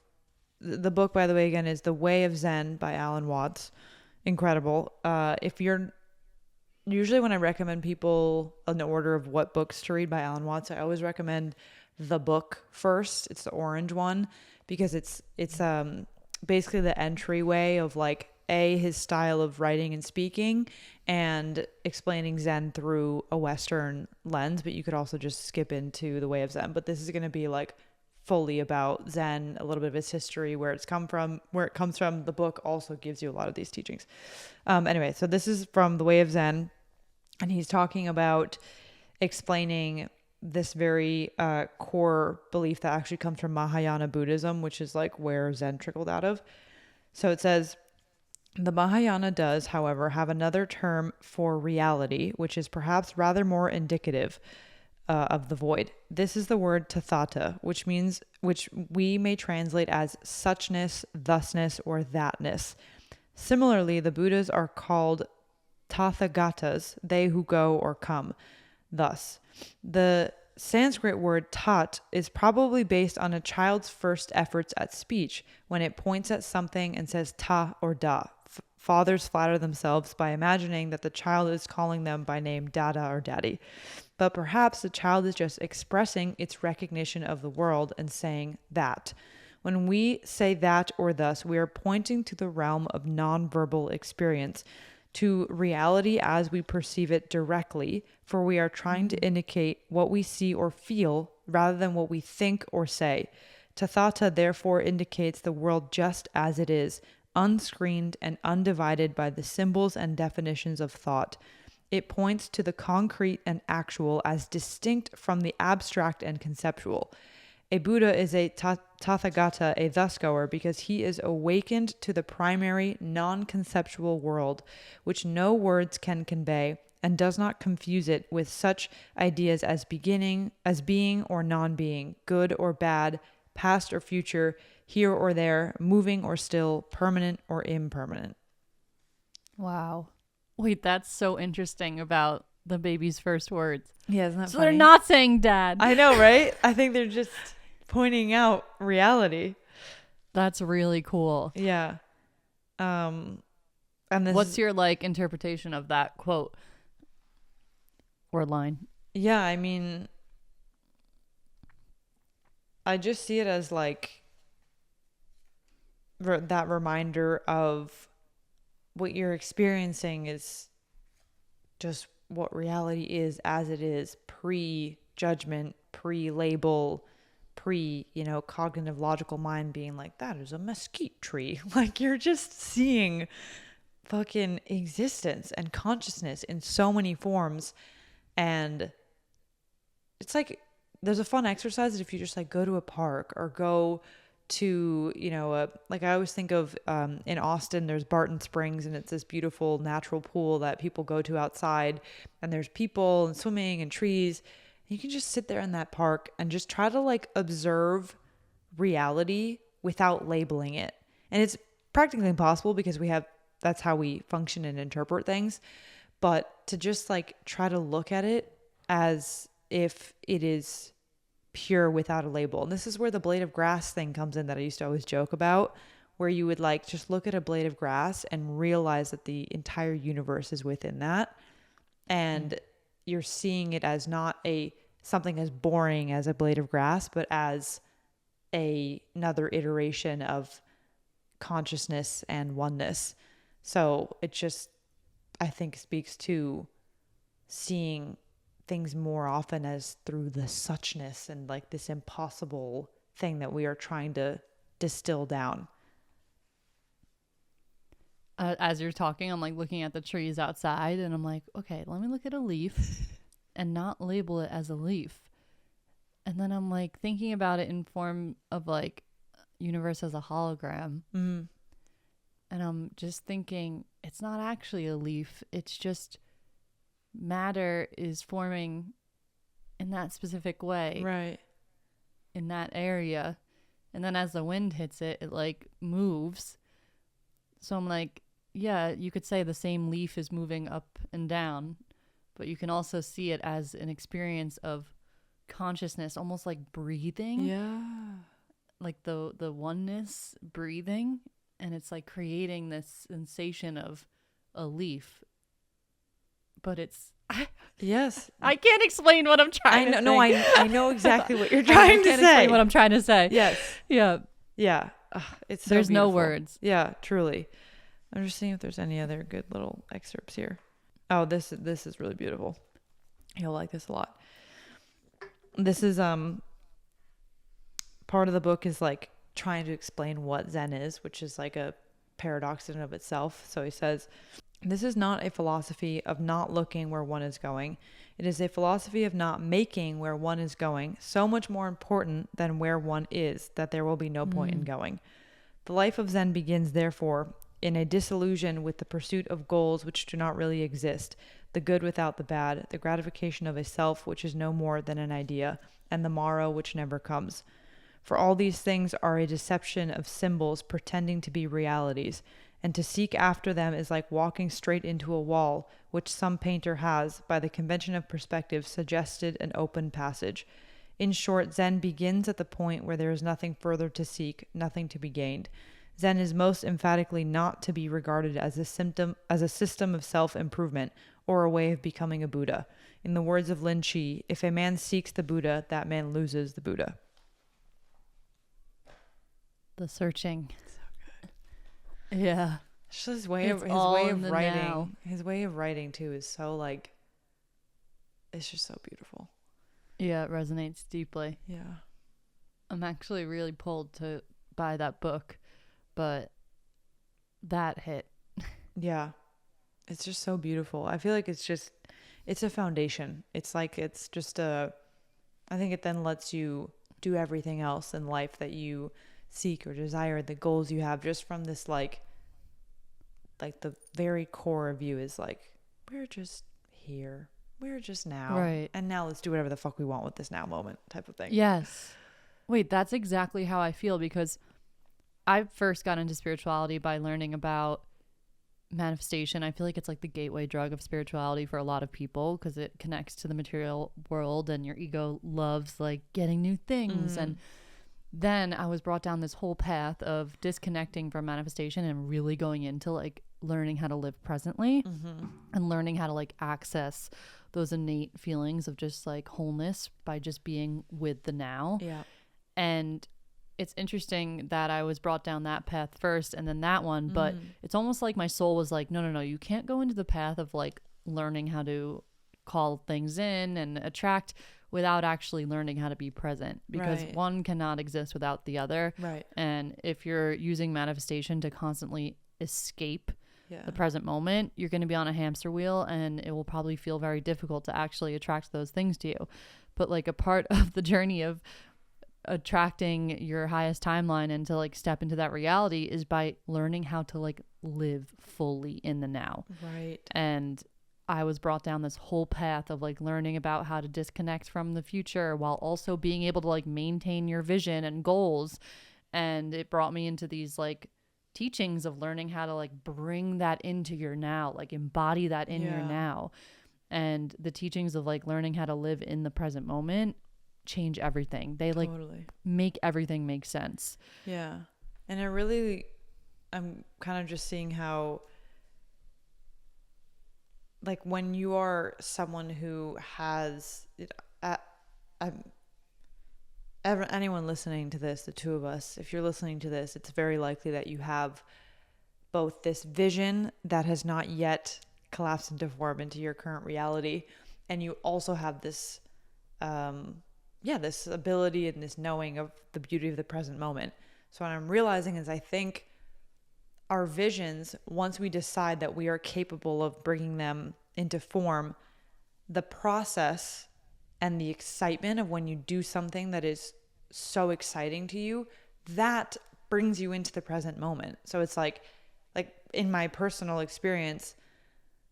S1: the book, by the way, again, is The Way of Zen by Alan Watts. Incredible. If you're usually when I recommend people an order of what books to read by Alan Watts, I always recommend the book first. It's the orange one because it's basically the entryway of like his style of writing and speaking and explaining Zen through a Western lens, but you could also just skip into the Way of Zen. But this is going to be like fully about Zen, a little bit of its history, where it's come from, where it comes from. The book also gives you a lot of these teachings. Anyway, so this is from the Way of Zen, and he's talking about explaining this very core belief that actually comes from Mahayana Buddhism, which is like where Zen trickled out of. So it says, the Mahayana does, however, have another term for reality, which is perhaps rather more indicative of the void. This is the word tathata, which we may translate as suchness, thusness, or thatness. Similarly, the Buddhas are called tathagatas, they who go or come. Thus, the Sanskrit word tat is probably based on a child's first efforts at speech when it points at something and says ta or da. Fathers flatter themselves by imagining that the child is calling them by name dada or daddy. But perhaps the child is just expressing its recognition of the world and saying that. When we say that or thus, we are pointing to the realm of nonverbal experience, to reality as we perceive it directly, for we are trying to indicate what we see or feel rather than what we think or say. Tathata therefore indicates the world just as it is, unscreened and undivided by the symbols and definitions of thought. It points to the concrete and actual as distinct from the abstract and conceptual. A Buddha is a Tathagata, a thus-goer, because he is awakened to the primary non-conceptual world, which no words can convey, and does not confuse it with such ideas as being or non-being, good or bad, past or future, here or there, moving or still, permanent or impermanent.
S2: Wow. Wait, that's so interesting about the baby's first words.
S1: Yeah, isn't that
S2: So
S1: funny?
S2: they're not saying dad.
S1: I know, right? I think they're just pointing out reality.
S2: That's really cool.
S1: Yeah. And this
S2: What's your like interpretation of that quote or line?
S1: Yeah, I mean, I just see it as like that reminder of what you're experiencing is just what reality is as it is, pre-judgment, pre-label, cognitive logical mind being like, that is a mesquite tree. Like, you're just seeing fucking existence and consciousness in so many forms. And it's like, there's a fun exercise that if you just like go to a park or go to, like I always think of in Austin, there's Barton Springs, and it's this beautiful natural pool that people go to outside, and there's people and swimming and trees. You can just sit there in that park and just try to like observe reality without labeling it. And it's practically impossible because that's how we function and interpret things. But to just like try to look at it as if it is pure without a label. And this is where the blade of grass thing comes in that I used to always joke about, where you would like just look at a blade of grass and realize that the entire universe is within that. And you're seeing it as not something as boring as a blade of grass, but as another iteration of consciousness and oneness. So it just, I think, speaks to seeing things more often as through the suchness and like this impossible thing that we are trying to distill down.
S2: As you're talking, I'm like looking at the trees outside, and I'm like, okay, let me look at a leaf and not label it as a leaf. And then I'm like thinking about it in form of like universe as a hologram.
S1: Mm-hmm.
S2: And I'm just thinking it's not actually a leaf. It's just matter is forming in that specific way.
S1: Right.
S2: In that area. And then as the wind hits it, it like moves. So I'm like, yeah, you could say the same leaf is moving up and down, but you can also see it as an experience of consciousness, almost like breathing.
S1: Yeah.
S2: Like the oneness breathing, and it's like creating this sensation of a leaf. but it's
S1: Yes.
S2: I can't explain what I'm trying to say.
S1: No, I know exactly what you're trying to
S2: can't
S1: say.
S2: explain what I'm trying to say.
S1: Yes.
S2: Yeah.
S1: Yeah. Ugh, it's so
S2: There's no
S1: beautiful.
S2: words.
S1: Yeah, truly. I'm just seeing if there's any other good little excerpts here. Oh, this is really beautiful. You'll like this a lot. This is part of the book is like trying to explain what Zen is, which is like a paradox in and of itself. So he says, this is not a philosophy of not looking where one is going. It is a philosophy of not making where one is going so much more important than where one is that there will be no point in going. The life of Zen begins, therefore, in a disillusion with the pursuit of goals which do not really exist, the good without the bad, the gratification of a self which is no more than an idea, and the morrow which never comes. For all these things are a deception of symbols pretending to be realities, and to seek after them is like walking straight into a wall, which some painter has, by the convention of perspective, suggested an open passage. In short, Zen begins at the point where there is nothing further to seek, nothing to be gained. Zen is most emphatically not to be regarded as a system of self-improvement or a way of becoming a Buddha. In the words of Lin Chi, if a man seeks the Buddha, that man loses the Buddha.
S2: The searching. Yeah.
S1: It's just his way of writing.
S2: Now.
S1: His way of writing too is so like, it's just so beautiful.
S2: Yeah, it resonates deeply.
S1: Yeah.
S2: I'm actually really pulled to buy that book, but that hit.
S1: Yeah. It's just so beautiful. I feel like it's a foundation. It's like, it's just I think it then lets you do everything else in life that you seek or desire, the goals you have, just from this like the very core of you is like, we're just here. We're just now.
S2: Right.
S1: And now let's do whatever the fuck we want with this now moment type of thing.
S2: Yes. Wait, that's exactly how I feel, because I first got into spirituality by learning about manifestation. I feel like it's like the gateway drug of spirituality for a lot of people, because it connects to the material world and your ego loves like getting new things. And then I was brought down this whole path of disconnecting from manifestation and really going into like learning how to live presently and learning how to like access those innate feelings of just like wholeness by just being with the now.
S1: Yeah.
S2: And it's interesting that I was brought down that path first and then that one, but it's almost like my soul was like, no, you can't go into the path of like learning how to call things in and attract without actually learning how to be present, because one cannot exist without the other.
S1: Right.
S2: And if you're using manifestation to constantly escape the present moment, you're going to be on a hamster wheel and it will probably feel very difficult to actually attract those things to you. But like a part of the journey of attracting your highest timeline and to like step into that reality is by learning how to like live fully in the now.
S1: Right.
S2: And I was brought down this whole path of like learning about how to disconnect from the future while also being able to like maintain your vision and goals. And it brought me into these like teachings of learning how to like bring that into your now, like embody that in your now. And the teachings of like learning how to live in the present moment change everything. They like make everything make sense.
S1: Yeah. And I'm kind of just seeing how like when you are someone who has anyone listening to this, the two of us, if you're listening to this, it's very likely that you have both this vision that has not yet collapsed into form into your current reality, and you also have this this ability and this knowing of the beauty of the present moment. So what I'm realizing is I think our visions, once we decide that we are capable of bringing them into form, the process and the excitement of when you do something that is so exciting to you, that brings you into the present moment. So it's like in my personal experience,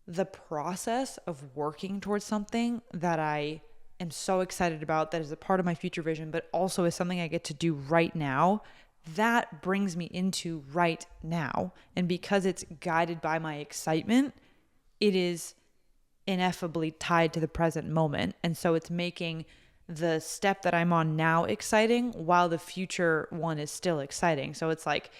S1: the process of working towards something that I am so excited about, that is a part of my future vision, but also is something I get to do right now, that brings me into right now. And because it's guided by my excitement, it is ineffably tied to the present moment. And so it's making the step that I'm on now exciting while the future one is still exciting. So it's like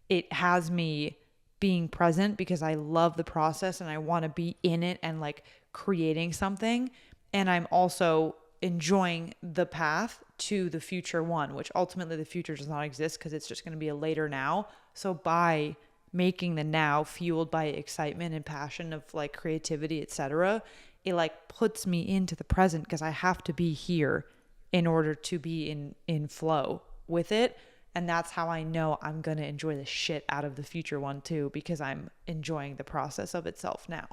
S1: it has me being present because I love the process and I want to be in it and like creating something. And I'm also enjoying the path to the future one, which ultimately the future does not exist because it's just going to be a later now. So by making the now fueled by excitement and passion of like creativity, etc., it like puts me into the present because I have to be here in order to be in flow with it. And that's how I know I'm going to enjoy the shit out of the future one too, because I'm enjoying the process of itself now.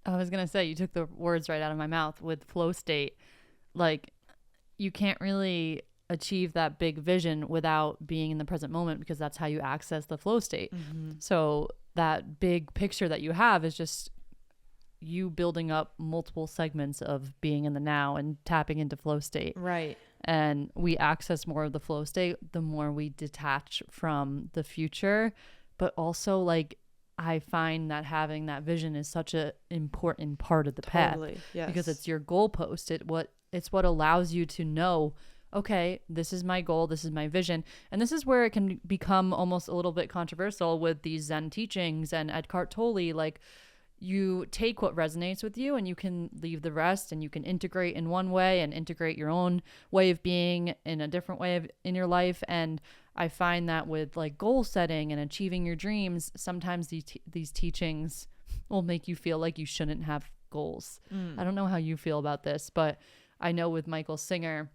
S2: I was going to say, you took the words right out of my mouth with flow state. Like, you can't really achieve that big vision without being in the present moment, because that's how you access the flow state. Mm-hmm. So that big picture that you have is just you building up multiple segments of being in the now and tapping into flow state.
S1: Right.
S2: And we access more of the flow state the more we detach from the future. But also, like, I find that having that vision is such an important part of the path.
S1: Yes.
S2: Because it's your goalpost. It's what allows you to know, okay, this is my goal, this is my vision. And this is where it can become almost a little bit controversial with these Zen teachings and Eckhart Tolle. Like, you take what resonates with you and you can leave the rest, and you can integrate in one way and integrate your own way of being in a different way in your life. And I find that with like goal setting and achieving your dreams, sometimes these teachings will make you feel like you shouldn't have goals. I don't know how you feel about this, but I know with Michael Singer,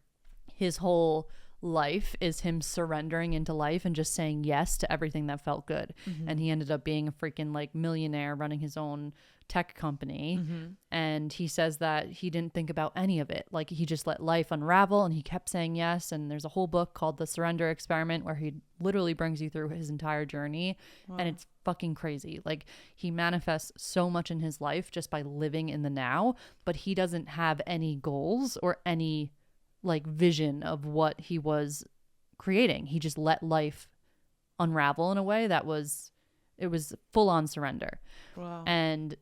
S2: his whole life is him surrendering into life and just saying yes to everything that felt good. Mm-hmm. And he ended up being a freaking like millionaire running his own tech company. Mm-hmm. And he says that he didn't think about any of it. Like, he just let life unravel and he kept saying yes. And there's a whole book called The Surrender Experiment where he literally brings you through his entire journey. Wow. And it's fucking crazy. Like, he manifests so much in his life just by living in the now, but he doesn't have any goals or any like vision of what he was creating. He just let life unravel in a way that was full on surrender. Wow. And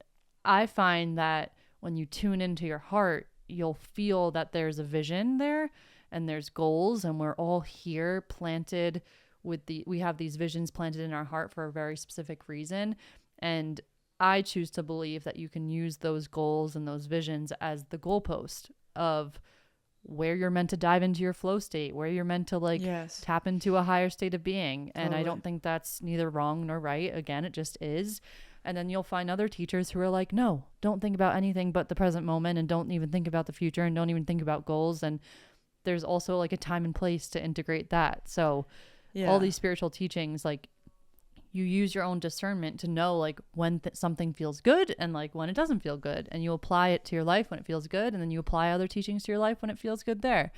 S2: I find that when you tune into your heart, you'll feel that there's a vision there and there's goals, and we're all here planted we have these visions planted in our heart for a very specific reason. And I choose to believe that you can use those goals and those visions as the goalpost of where you're meant to dive into your flow state, where you're meant to like tap into a higher state of being. And totally. I don't think that's neither wrong nor right. Again, it just is. And then you'll find other teachers who are like, no, don't think about anything but the present moment, and don't even think about the future, and don't even think about goals. And there's also like a time and place to integrate that. So all these spiritual teachings, like, you use your own discernment to know like when something feels good and like when it doesn't feel good, and you apply it to your life when it feels good, and then you apply other teachings to your life when it feels good there.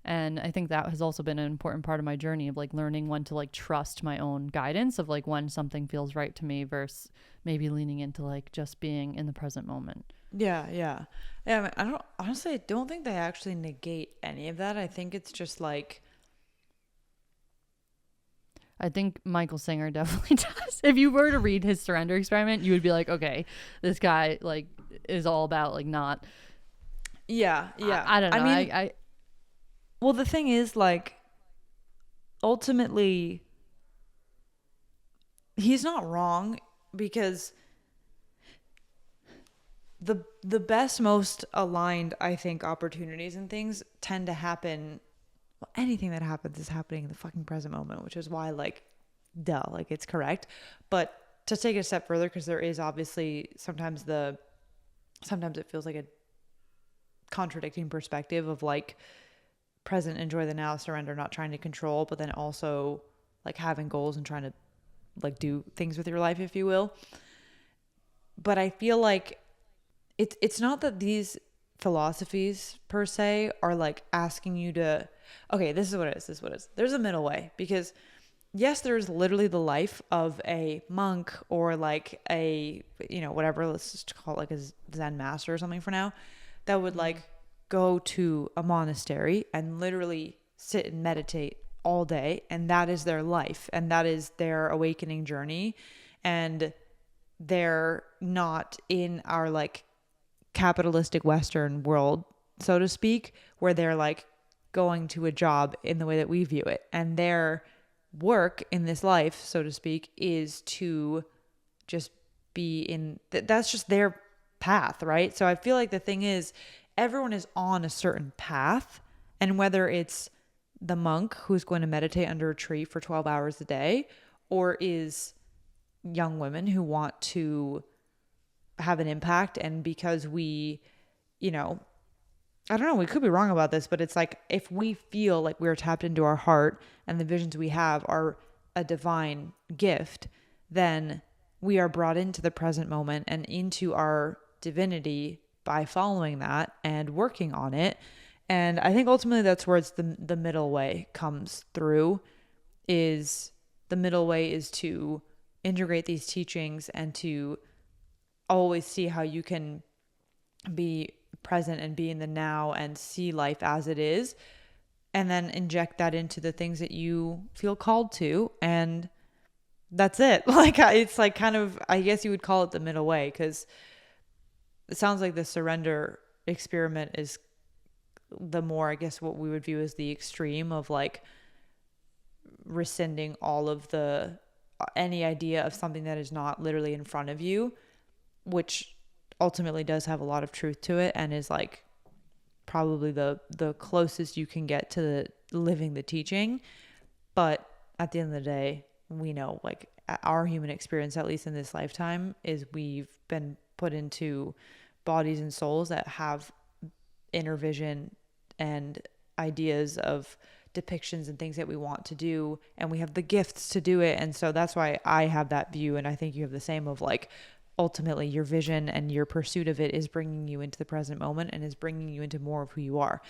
S2: And I think that has also been an important part of my journey of like learning when to like trust my own guidance of like when something feels right to me versus maybe leaning into like just being in the present moment.
S1: Yeah. I don't think they actually negate any of that. I think it's just like,
S2: I think Michael Singer definitely does. If you were to read his Surrender Experiment, you would be like, okay, this guy like is all about like not.
S1: Yeah.
S2: I don't know. I mean,
S1: well, the thing is, like, ultimately, he's not wrong, because the best, most aligned, I think, opportunities and things tend to happen. Well, anything that happens is happening in the fucking present moment, which is why, like, duh, like, it's correct. But to take it a step further, because there is obviously sometimes it feels like a contradicting perspective of like present, enjoy the now, surrender, not trying to control, but then also like having goals and trying to like do things with your life, if you will. But I feel like it's not that these philosophies per se are like asking you to, okay, this is what it is. There's a middle way, because yes, there's literally the life of a monk or like a, whatever, let's just call it like a Zen master or something for now, that would like go to a monastery and literally sit and meditate all day, and that is their life, and that is their awakening journey. And they're not in our like capitalistic Western world, so to speak, where they're like going to a job in the way that we view it. And their work in this life, so to speak, is to just be in that's just their path, right? So I feel like the thing is everyone is on a certain path, and whether it's the monk who's going to meditate under a tree for 12 hours a day, or is young women who want to have an impact. And because we, you know, I don't know, we could be wrong about this, but it's like if we feel like we're tapped into our heart and the visions we have are a divine gift, then we are brought into the present moment and into our divinity by following that and working on it. And I think ultimately that's where it's the middle way comes through. Is the middle way is to integrate these teachings and to always see how you can be present and be in the now and see life as it is, and then inject that into the things that you feel called to, and that's it. Like it's like kind of, I guess you would call it the middle way, because it sounds like the surrender experiment is the more, I guess, what we would view as the extreme of like rescinding all of the any idea of something that is not literally in front of you, which ultimately does have a lot of truth to it and is like probably the closest you can get to the living the teaching. But at the end of the day, we know like our human experience, at least in this lifetime, is we've been put into bodies and souls that have inner vision and ideas of depictions and things that we want to do, and we have the gifts to do it. And so that's why I have that view, and I think you have the same, of like ultimately your vision and your pursuit of it is bringing you into the present moment and is bringing you into more of who you are.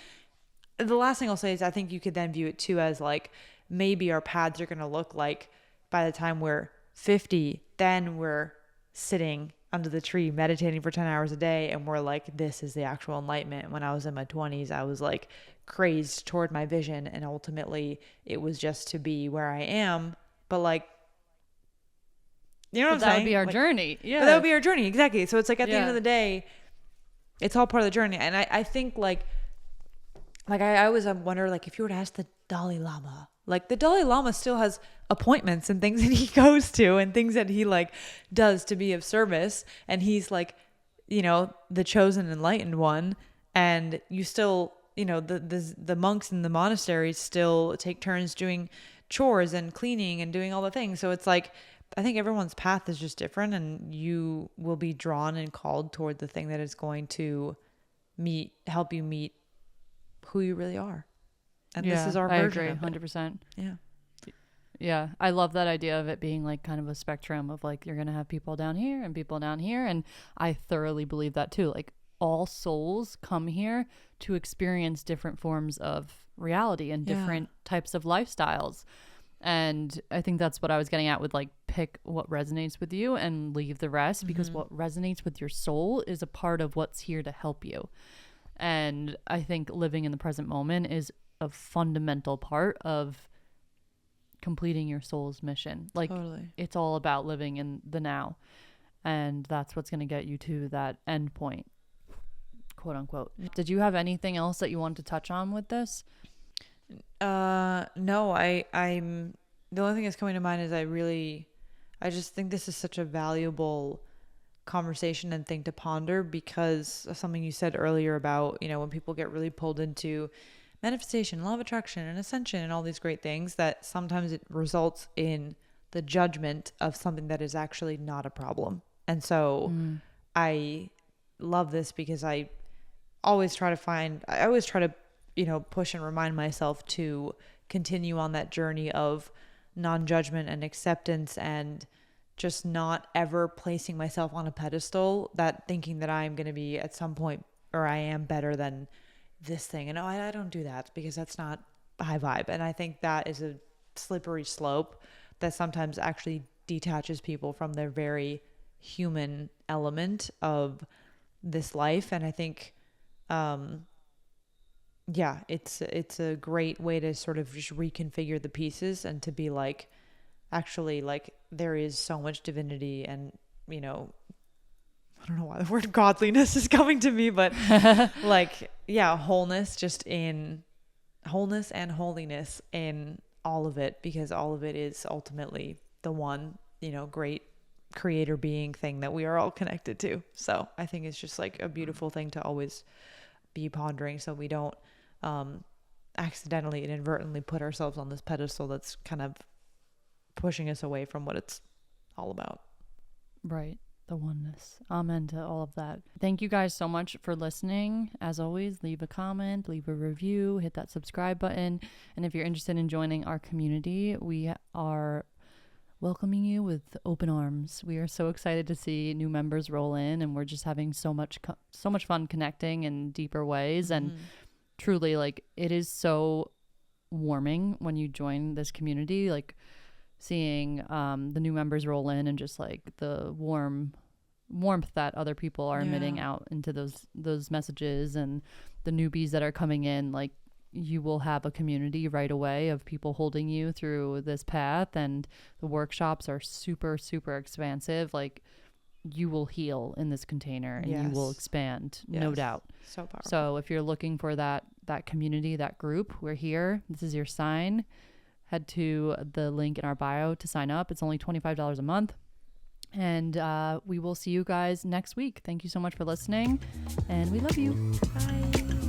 S1: The last thing I'll say is I think you could then view it too as like maybe our paths are going to look like by the time we're 50, then we're sitting under the tree meditating for 10 hours a day, and we're like, this is the actual enlightenment. When I was in my 20s, I was like crazed toward my vision, and ultimately it was just to be where I am. But like, you know what I'm saying?
S2: That would be our
S1: like,
S2: journey. Yeah.
S1: But that would be our journey. Exactly. So it's like at the end
S2: Yeah.
S1: of the day, it's all part of the journey. And I think like I always wonder, like, if you were to ask the Dalai Lama, like the Dalai Lama still has appointments and things that he goes to and things that he like does to be of service. And he's like, you know, the chosen enlightened one. And you still, you know, the monks in the monasteries still take turns doing chores and cleaning and doing all the things. So it's like, I think everyone's path is just different, and you will be drawn and called toward the thing that is going to help you meet who you really are. And this is our version of it.
S2: 100%.
S1: Yeah.
S2: Yeah. I love that idea of it being like kind of a spectrum of like, you're going to have people down here and people down here. And I thoroughly believe that too. Like all souls come here to experience different forms of reality and different types of lifestyles. And I think that's what I was getting at with like, pick what resonates with you and leave the rest, because what resonates with your soul is a part of what's here to help you. And I think living in the present moment is a fundamental part of completing your soul's mission. Like It's all about living in the now. And that's what's going to get you to that end point, quote unquote. Did you have anything else that you wanted to touch on with this?
S1: No, I'm the only thing that's coming to mind is I just think this is such a valuable conversation and thing to ponder, because of something you said earlier about, you know, when people get really pulled into manifestation, law of attraction and ascension and all these great things, that sometimes it results in the judgment of something that is actually not a problem. And so I love this because I always try to, you know, push and remind myself to continue on that journey of non-judgment and acceptance, and just not ever placing myself on a pedestal, that thinking that I'm going to be at some point, or I am better than this thing. And I don't do that, because that's not high vibe. And I think that is a slippery slope that sometimes actually detaches people from their very human element of this life. And I think, it's a great way to sort of just reconfigure the pieces and to be like, actually, like, there is so much divinity and, you know, I don't know why the word godliness is coming to me, but like, yeah, wholeness and holiness in all of it, because all of it is ultimately the one, you know, great creator being thing that we are all connected to. So I think it's just like a beautiful thing to always be pondering, so we don't accidentally and inadvertently put ourselves on this pedestal that's kind of pushing us away from what it's all about.
S2: Right. The oneness. Amen to all of that. Thank you guys so much for listening. As always, leave a comment, leave a review, hit that subscribe button. And if you're interested in joining our community, we are welcoming you with open arms. We are so excited to see new members roll in, and we're just having so much fun connecting in deeper ways. And truly, like, it is so warming when you join this community, like seeing the new members roll in and just like the warmth that other people are emitting out into those messages, and the newbies that are coming in. Like, you will have a community right away of people holding you through this path, and the workshops are super, super expansive. Like, you will heal in this container, and you will expand, no doubt.
S1: So powerful.
S2: So if you're looking for that community, that group, we're here. This is your sign. Head to the link in our bio to sign up. It's only $25 a month. And we will see you guys next week. Thank you so much for listening, and we love you. Bye.